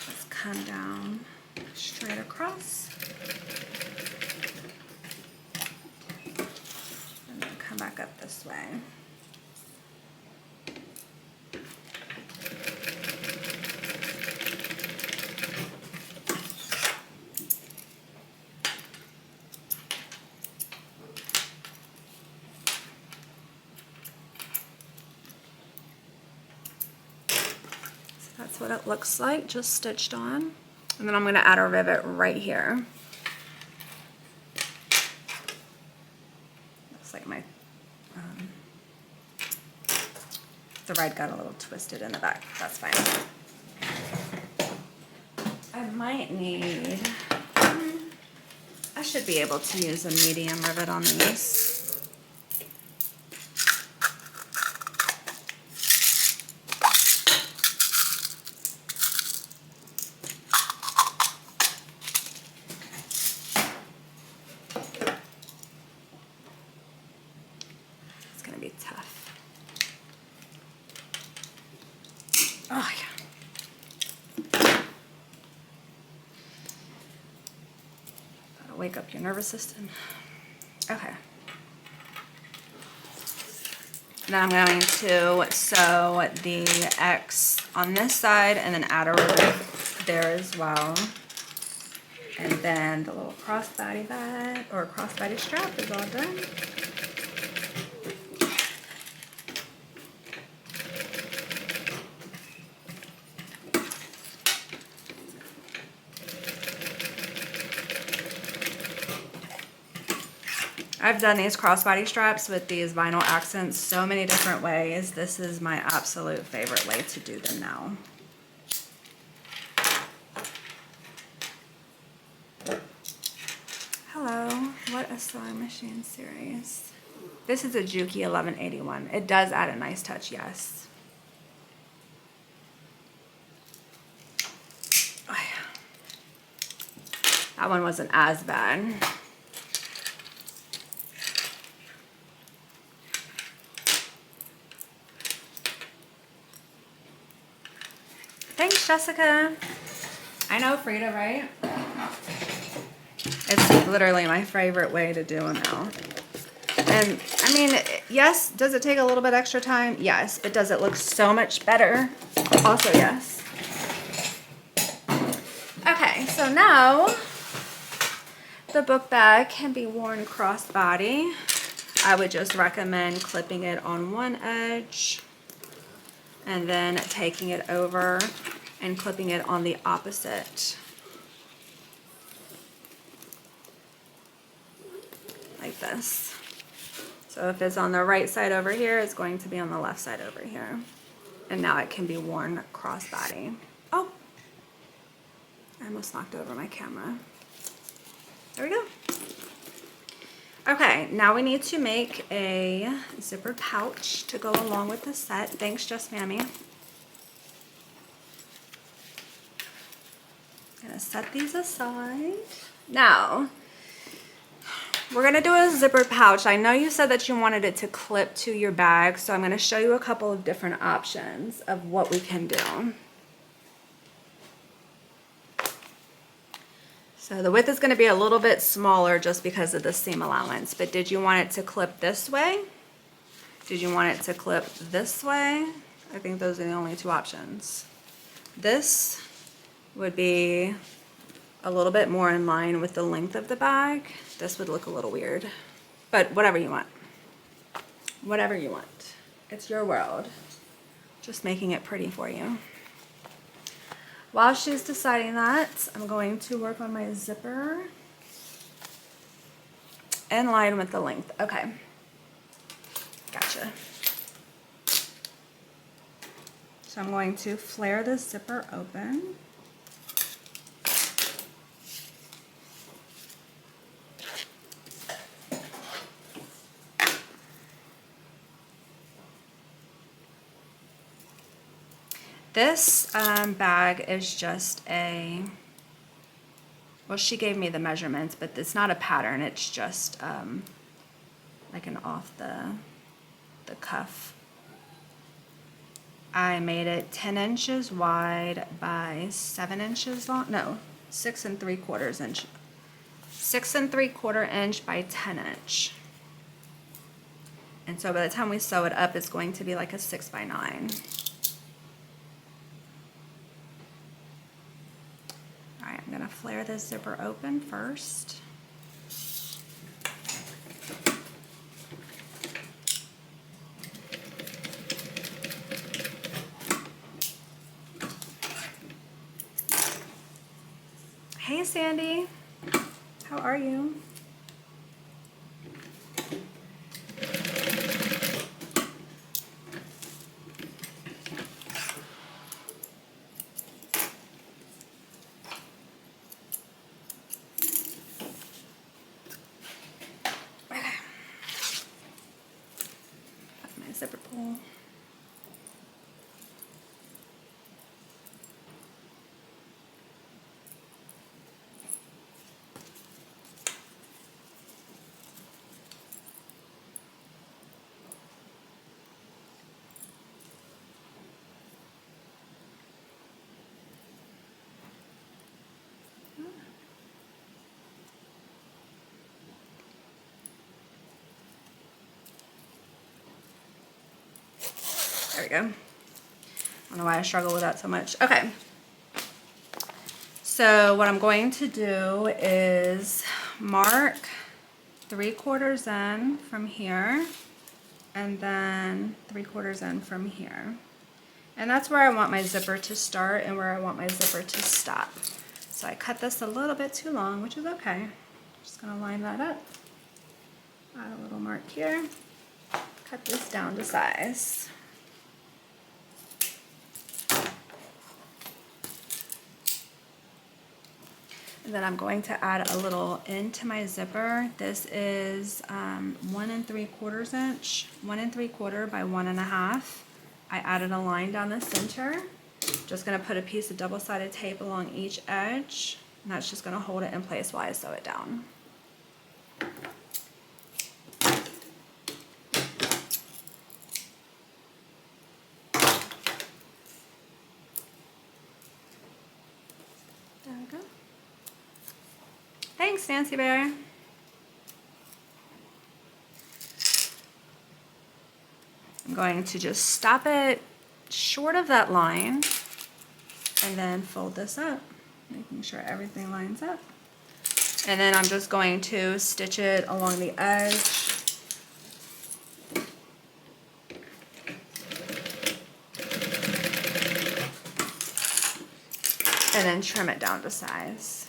[SPEAKER 1] Let's come down straight across. And then come back up this way. That's what it looks like, just stitched on. And then I'm going to add a rivet right here. Looks like my thread got a little twisted in the back. That's fine. I might need, I should be able to use a medium rivet on these. Tough. Oh yeah. Gotta wake up your nervous system. Okay. Then I'm going to sew the X on this side and then add a rivet there as well. And then the little crossbody bag or crossbody strap is all done. I've done these crossbody straps with these vinyl accents so many different ways. This is my absolute favorite way to do them now. Hello, what a sewing machine series. This is a Juki 1181. It does add a nice touch, yes. Oh, yeah. That one wasn't as bad. Thanks, Jessica. I know Frida, right? It's literally my favorite way to do them now. And I mean, yes, does it take a little bit extra time? Yes. But does it look so much better? Also, yes. Okay, so now the book bag can be worn crossbody. I would just recommend clipping it on one edge and then taking it over and clipping it on the opposite. Like this. So if it's on the right side over here, it's going to be on the left side over here. And now it can be worn crossbody. Oh, I almost knocked over my camera. There we go. Okay, now we need to make a zipper pouch to go along with the set. Thanks, Just Mammy. Gonna set these aside. Now, we're gonna do a zipper pouch. I know you said that you wanted it to clip to your bag, so I'm gonna show you a couple of different options of what we can do. So the width is gonna be a little bit smaller just because of the seam allowance, but did you want it to clip this way? Did you want it to clip this way? I think those are the only two options. This would be a little bit more in line with the length of the bag. This would look a little weird, but whatever you want. Whatever you want. It's your world. Just making it pretty for you. While she's deciding that, I'm going to work on my zipper in line with the length. Okay. gotcha. So I'm going to flare the zipper open. This bag is just a, well, she gave me the measurements, but it's not a pattern. It's just like an off the cuff. I made it 10 inches wide by 7 inches long. No, 6 3/4 inch. 6 3/4 inch by 10 inch. And so by the time we sew it up, it's going to be like a 6 by 9. I'm going to flare this zipper open first. Hey Sandy, how are you? Zipper pull. There we go. I don't know why I struggle with that so much. Okay. So what I'm going to do is mark 3/4 in from here and then 3/4 in from here. And that's where I want my zipper to start and where I want my zipper to stop. So I cut this a little bit too long, which is okay. Just gonna line that up. Add a little mark here. Cut this down to size. And then I'm going to add a little into my zipper. This is 1 3/4 inch, 1 3/4 by 1 1/2. I added a line down the center. Just gonna put a piece of double-sided tape along each edge, and that's just gonna hold it in place while I sew it down. There we go. Thanks, Nancy Bear. I'm going to just stop it short of that line and then fold this up, making sure everything lines up. And then I'm just going to stitch it along the edge. And then trim it down to size.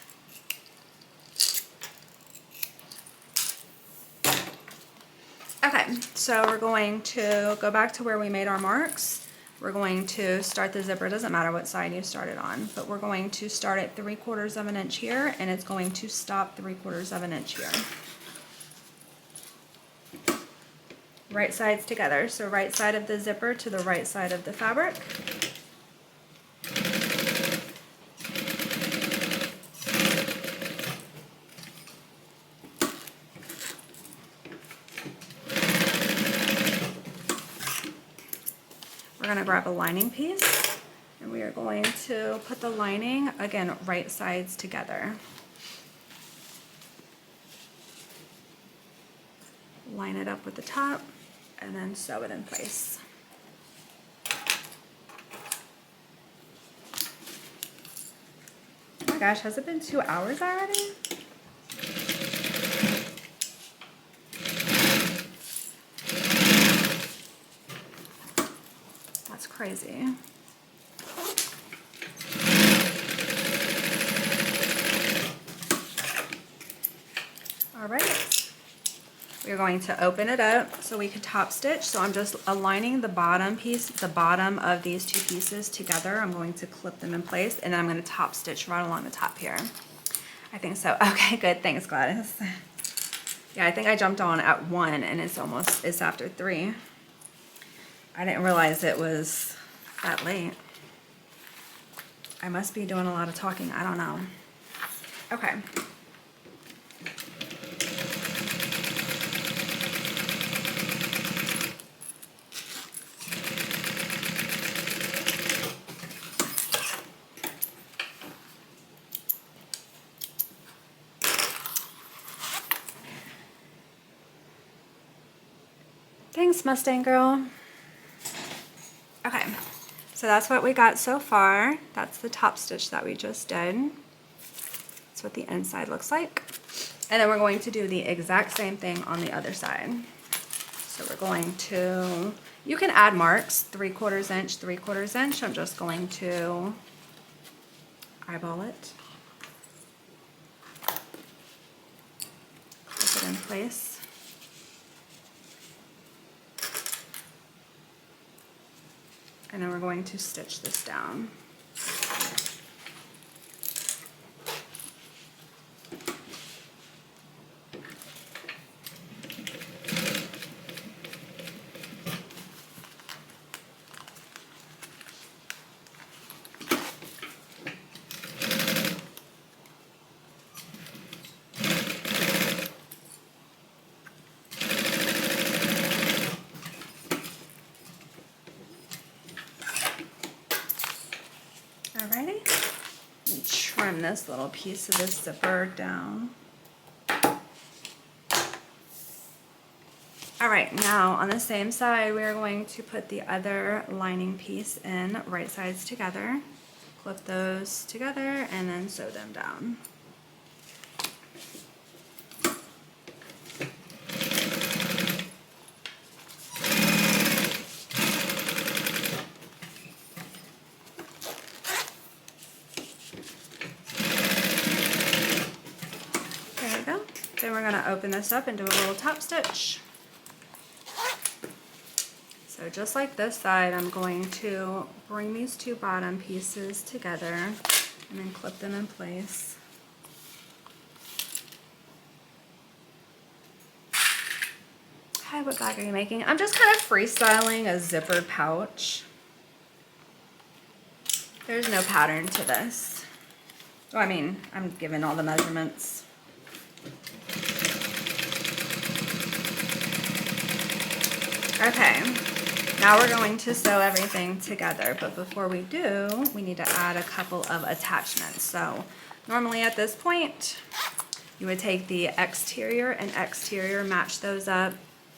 [SPEAKER 1] Okay, so we're going to go back to where we made our marks. We're going to start the zipper, doesn't matter what side you start it on, but we're going to start at 3/4 inch here, and it's going to stop 3/4 inch here. Right sides together, so right side of the zipper to the right side of the fabric. We're going to grab a lining piece and we are going to put the lining, again, right sides together. Line it up with the top and then sew it in place. Oh my gosh, has it been 2 hours already? That's crazy. All right. we're going to open it up so we could top stitch. So I'm just aligning the bottom piece, the bottom of these two pieces together. I'm going to clip them in place, and then I'm going to top stitch right along the top here. I think so. Okay, good. Thanks, Gladys. Yeah, I think I jumped on at 1 and it's after 3. I didn't realize it was that late. I must be doing a lot of talking. I don't know. Okay. Thanks, Mustang girl. Okay, so that's what we got so far. That's the top stitch that we just did. That's what the inside looks like. And then we're going to do the exact same thing on the other side. So we're going to, you can add marks, 3/4 inch, 3/4 inch. I'm just going to eyeball it. Put it in place. And then we're going to stitch this down. Alrighty, and trim this little piece of this zipper down. Alright, now on the same side, we are going to put the other lining piece in, right sides together, clip those together, and then sew them down. Then we're going to open this up and do a little top stitch. So just like this side, I'm going to bring these two bottom pieces together and then clip them in place. Hi, what bag are you making? I'm just kind of freestyling a zippered pouch. There's no pattern to this. Oh, I mean, I'm given all the measurements. Okay, now we're going to sew everything together, but before we do, we need to add a couple of attachments. So normally at this point, you would take the exterior and exterior, match those up,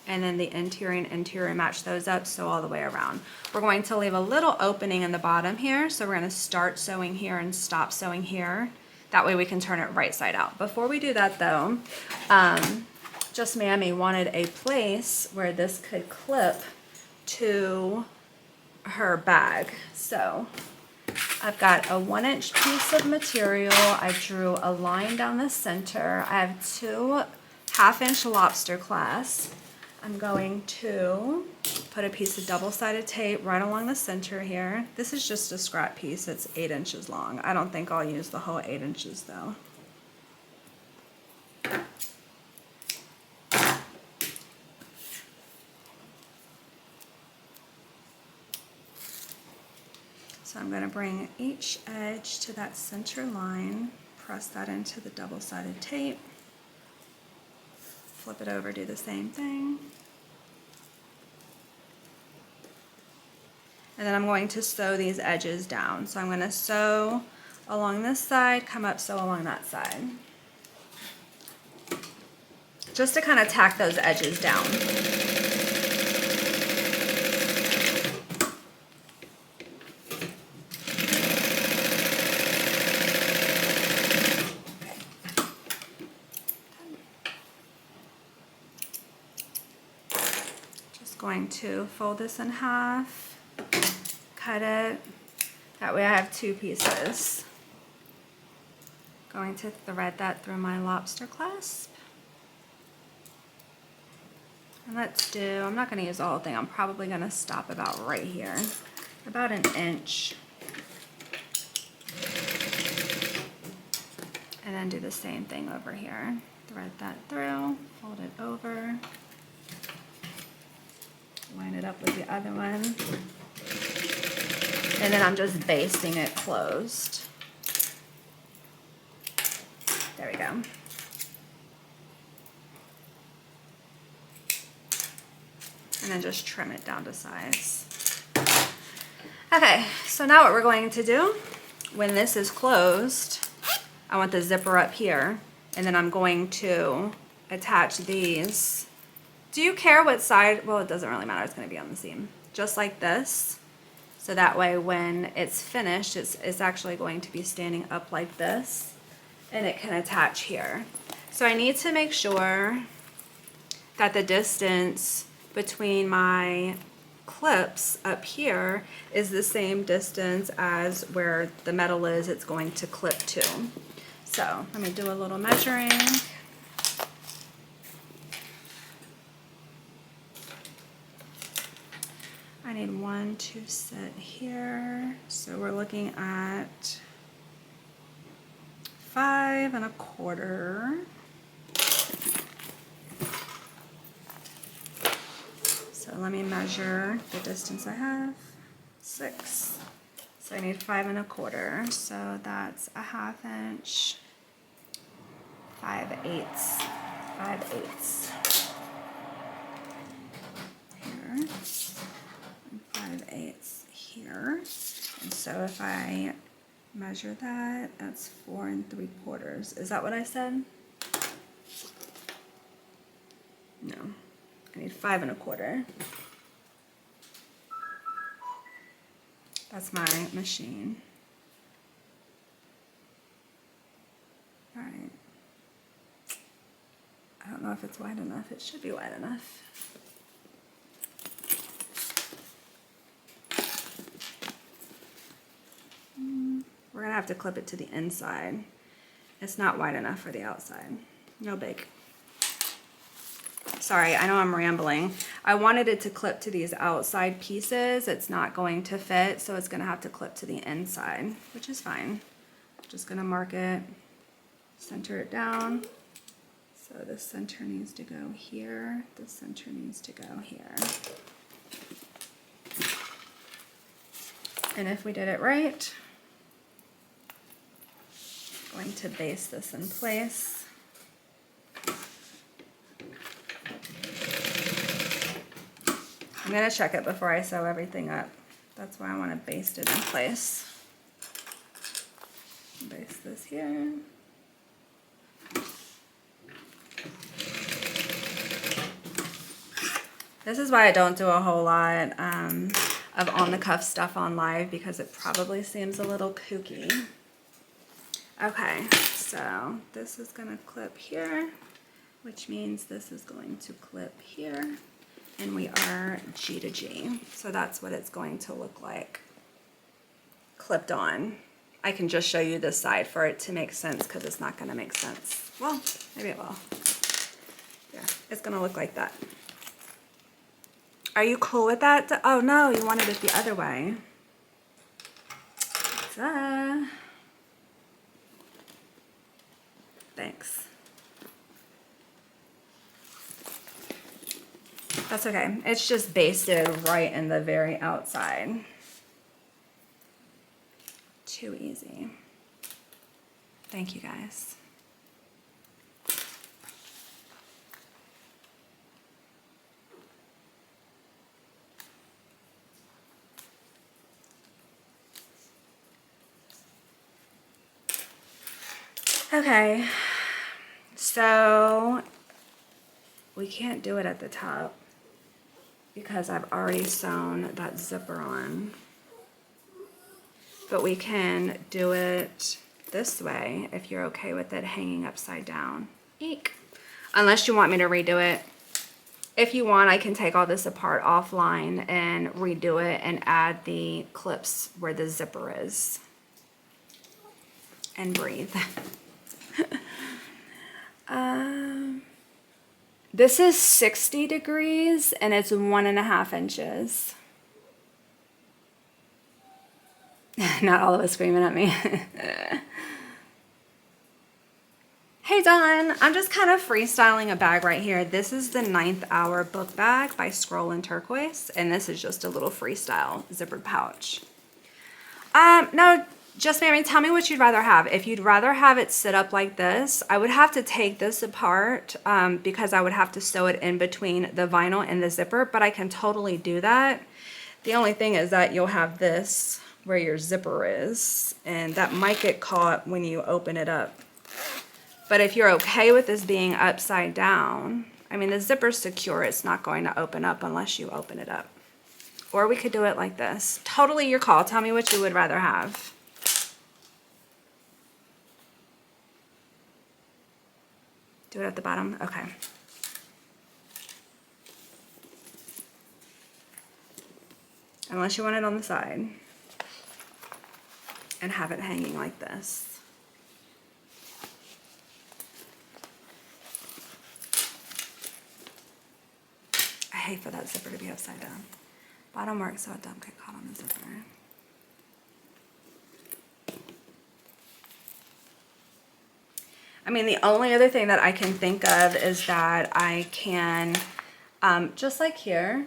[SPEAKER 1] and then the interior and interior, match those up, sew all the way around. We're going to leave a little opening in the bottom here, so we're going to start sewing here and stop sewing here. That way we can turn it right side out. Before we do that though, Just Mammy wanted a place where this could clip to her bag. So I've got a 1-inch piece of material. I drew a line down the center. I have 2 1/2-inch lobster clasps. I'm going to put a piece of double-sided tape right along the center here. This is just a scrap piece. It's 8 inches long. I don't think I'll use the whole 8 inches though. So I'm going to bring each edge to that center line, press that into the double-sided tape, flip it over, do the same thing. And then I'm going to sew these edges down. So I'm going to sew along this side, come up, sew along that side. Just to kind of tack those edges down. Going to fold this in half, cut it, that way I have 2 pieces. Going to thread that through my lobster clasp. And let's do, I'm not going to use the whole thing. I'm probably going to stop about right here, about an inch. And then do the same thing over here. Thread that through, fold it over, line it up with the other one. And then I'm just basting it closed. There we go. And then just trim it down to size. Okay, so now what we're going to do, when this is closed, I want the zipper up here, and then I'm going to attach these. Do you care what side? Well, it doesn't really matter. It's going to be on the seam. Just like this. So that way when it's finished, it's actually going to be standing up like this, and it can attach here. So I need to make sure that the distance between my clips up here is the same distance as where the metal is it's going to clip to. So let me do a little measuring. I need 1 to sit here. So we're looking at 5 1/4. So let me measure the distance I have. 6. So I need 5 1/4. So that's a 1/2 inch. 5/8. 5/8. Here. 5/8 here. And so if I measure that, that's 4 3/4. Is that what I said? No. I need 5 1/4. That's my machine. All right. I don't know if it's wide enough. It should be wide enough. We're gonna have to clip it to the inside. It's not wide enough for the outside. No big. Sorry, I know I'm rambling. I wanted it to clip to these outside pieces. It's not going to fit, so it's gonna have to clip to the inside, which is fine. Just gonna mark it, center it down. So the center needs to go here. The center needs to go here. And if we did it right, I'm going to base this in place. I'm going to check it before I sew everything up. That's why I want to baste it in place. Baste this here. This is why I don't do a whole lot of on-the-cuff stuff on live, because it probably seems a little kooky. Okay, so this is going to clip here, which means this is going to clip here. And we are G to G. So that's what it's going to look like clipped on. I can just show you this side for it to make sense, because it's not going to make sense. Well, maybe it will. Yeah, it's going to look like that. Are you cool with that? Oh no, you wanted it the other way. Thanks. That's okay. It's just basted right in the very outside. Too easy. Thank you guys. Okay, so we can't do it at the top because I've already sewn that zipper on, but we can do it this way if you're okay with it hanging upside down. Eek. Unless you want me to redo it. If you want, I can take all this apart offline and redo it and add the clips where the zipper is. And breathe. This is 60 degrees and it's 1.5 inches. Not all of us screaming at me. Hey Dawn, I'm just kind of freestyling a bag right here. This is the 9th Hour book bag by Scroll and Turquoise, and this is just a little freestyle zippered pouch. No, just Mammy, tell me what you'd rather have. If you'd rather have it sit up like this, I would have to take this apart because I would have to sew it in between the vinyl and the zipper, but I can totally do that. The only thing is that you'll have this where your zipper is, and that might get caught when you open it up. But if you're okay with this being upside down, I mean, the zipper's secure. It's not going to open up unless you open it up. Or we could do it like this. Totally your call. Tell me what you would rather have. Do it at the bottom? Okay. Unless you want it on the side. And have it hanging like this. I hate for that zipper to be upside down. Bottom works so it don't get caught on the zipper. I mean, the only other thing that I can think of is that I can, just like here,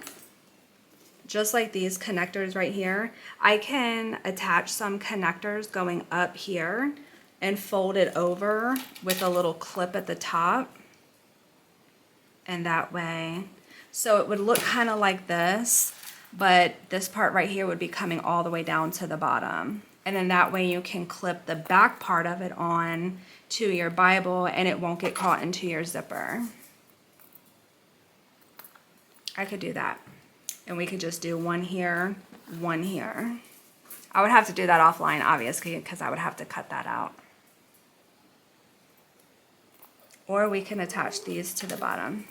[SPEAKER 1] just like these connectors right here, I can attach some connectors going up here and fold it over with a little clip at the top. And that way, so it would look kind of like this, but this part right here would be coming all the way down to the bottom. And then that way you can clip the back part of it on to your Bible and it won't get caught into your zipper. I could do that. And we could just do one here, one here. I would have to do that offline, obviously, because I would have to cut that out. Or we can attach these to the bottom.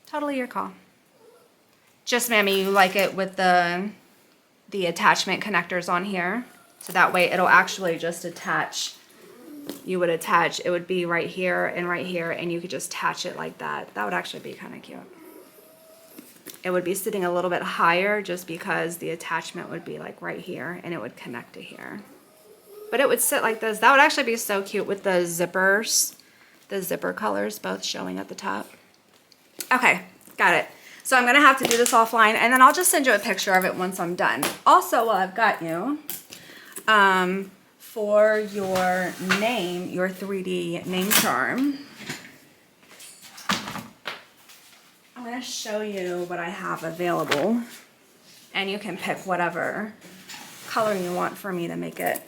[SPEAKER 1] Totally your call. Just Mammy, you like it with the attachment connectors on here. So that way it'll actually just attach. You would attach, it would be right here, and you could just attach it like that. That would actually be kind of cute. It would be sitting a little bit higher just because the attachment would be like right here and it would connect to here. But it would sit like this. That would actually be so cute with the zippers, the zipper colors both showing at the top. Okay, got it. So I'm gonna have to do this offline and then I'll just send you a picture of it once I'm done. Also, while I've got you, for your name, your 3D name charm, I'm gonna show you what I have available and you can pick whatever color you want for me to make it.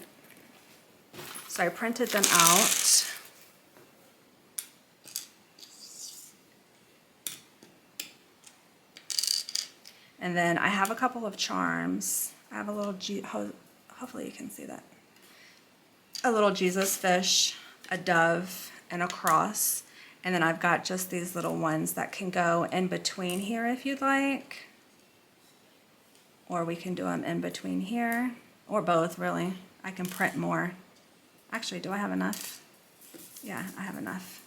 [SPEAKER 1] So I printed them out. And then I have a couple of charms. I have a little, hopefully you can see that. A little Jesus fish, a dove, and a cross. And then I've got just these little ones that can go in between here if you'd like. Or we can do them in between here, or both really. I can print more. Actually, do I have enough? Yeah, I have enough.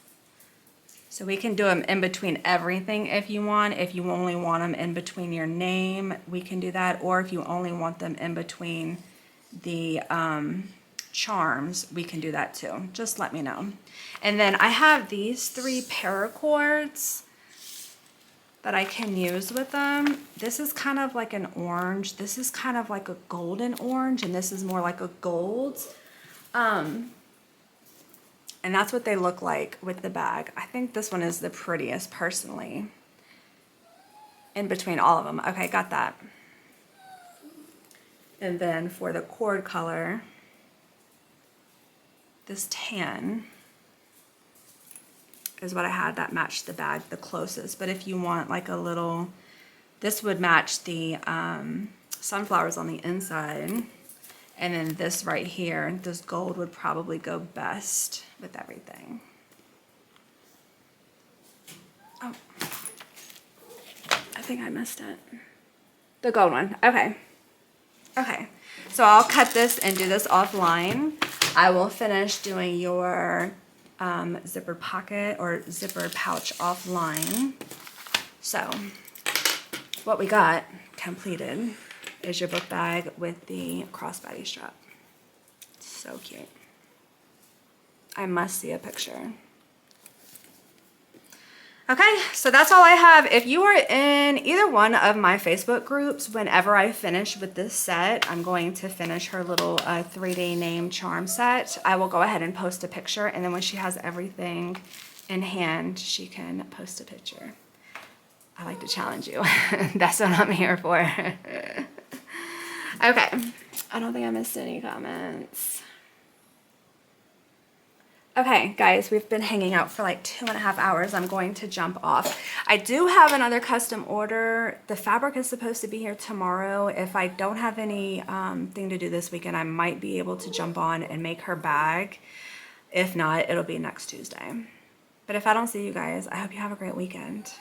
[SPEAKER 1] So we can do them in between everything if you want. If you only want them in between your name, we can do that. Or if you only want them in between the charms, we can do that too. Just let me know. And then I have these 3 paracords that I can use with them. This is kind of like an orange. This is kind of like a golden orange, and this is more like a gold. And that's what they look like with the bag. I think this one is the prettiest personally. In between all of them. Okay, got that. And then for the cord color, this tan is what I had that matched the bag the closest. But if you want like a little, this would match the sunflowers on the inside. And then this right here, this gold would probably go best with everything. Oh, I think I missed it. The gold one, okay. Okay, so I'll cut this and do this offline. I will finish doing your zipper pocket or zipper pouch offline. So what we got completed is your book bag with the crossbody strap. So cute. I must see a picture. Okay, so that's all I have. If you are in either one of my Facebook groups, whenever I finish with this set, I'm going to finish her little 3-day name charm set. I will go ahead and post a picture, and then when she has everything in hand, she can post a picture. I like to challenge you. That's what I'm here for. Okay, I don't think I missed any comments. Okay, guys, we've been hanging out for like 2.5 hours. I'm going to jump off. I do have another custom order. The fabric is supposed to be here tomorrow. If I don't have any thing to do this weekend, I might be able to jump on and make her bag. If not, it'll be next Tuesday. But if I don't see you guys, I hope you have a great weekend.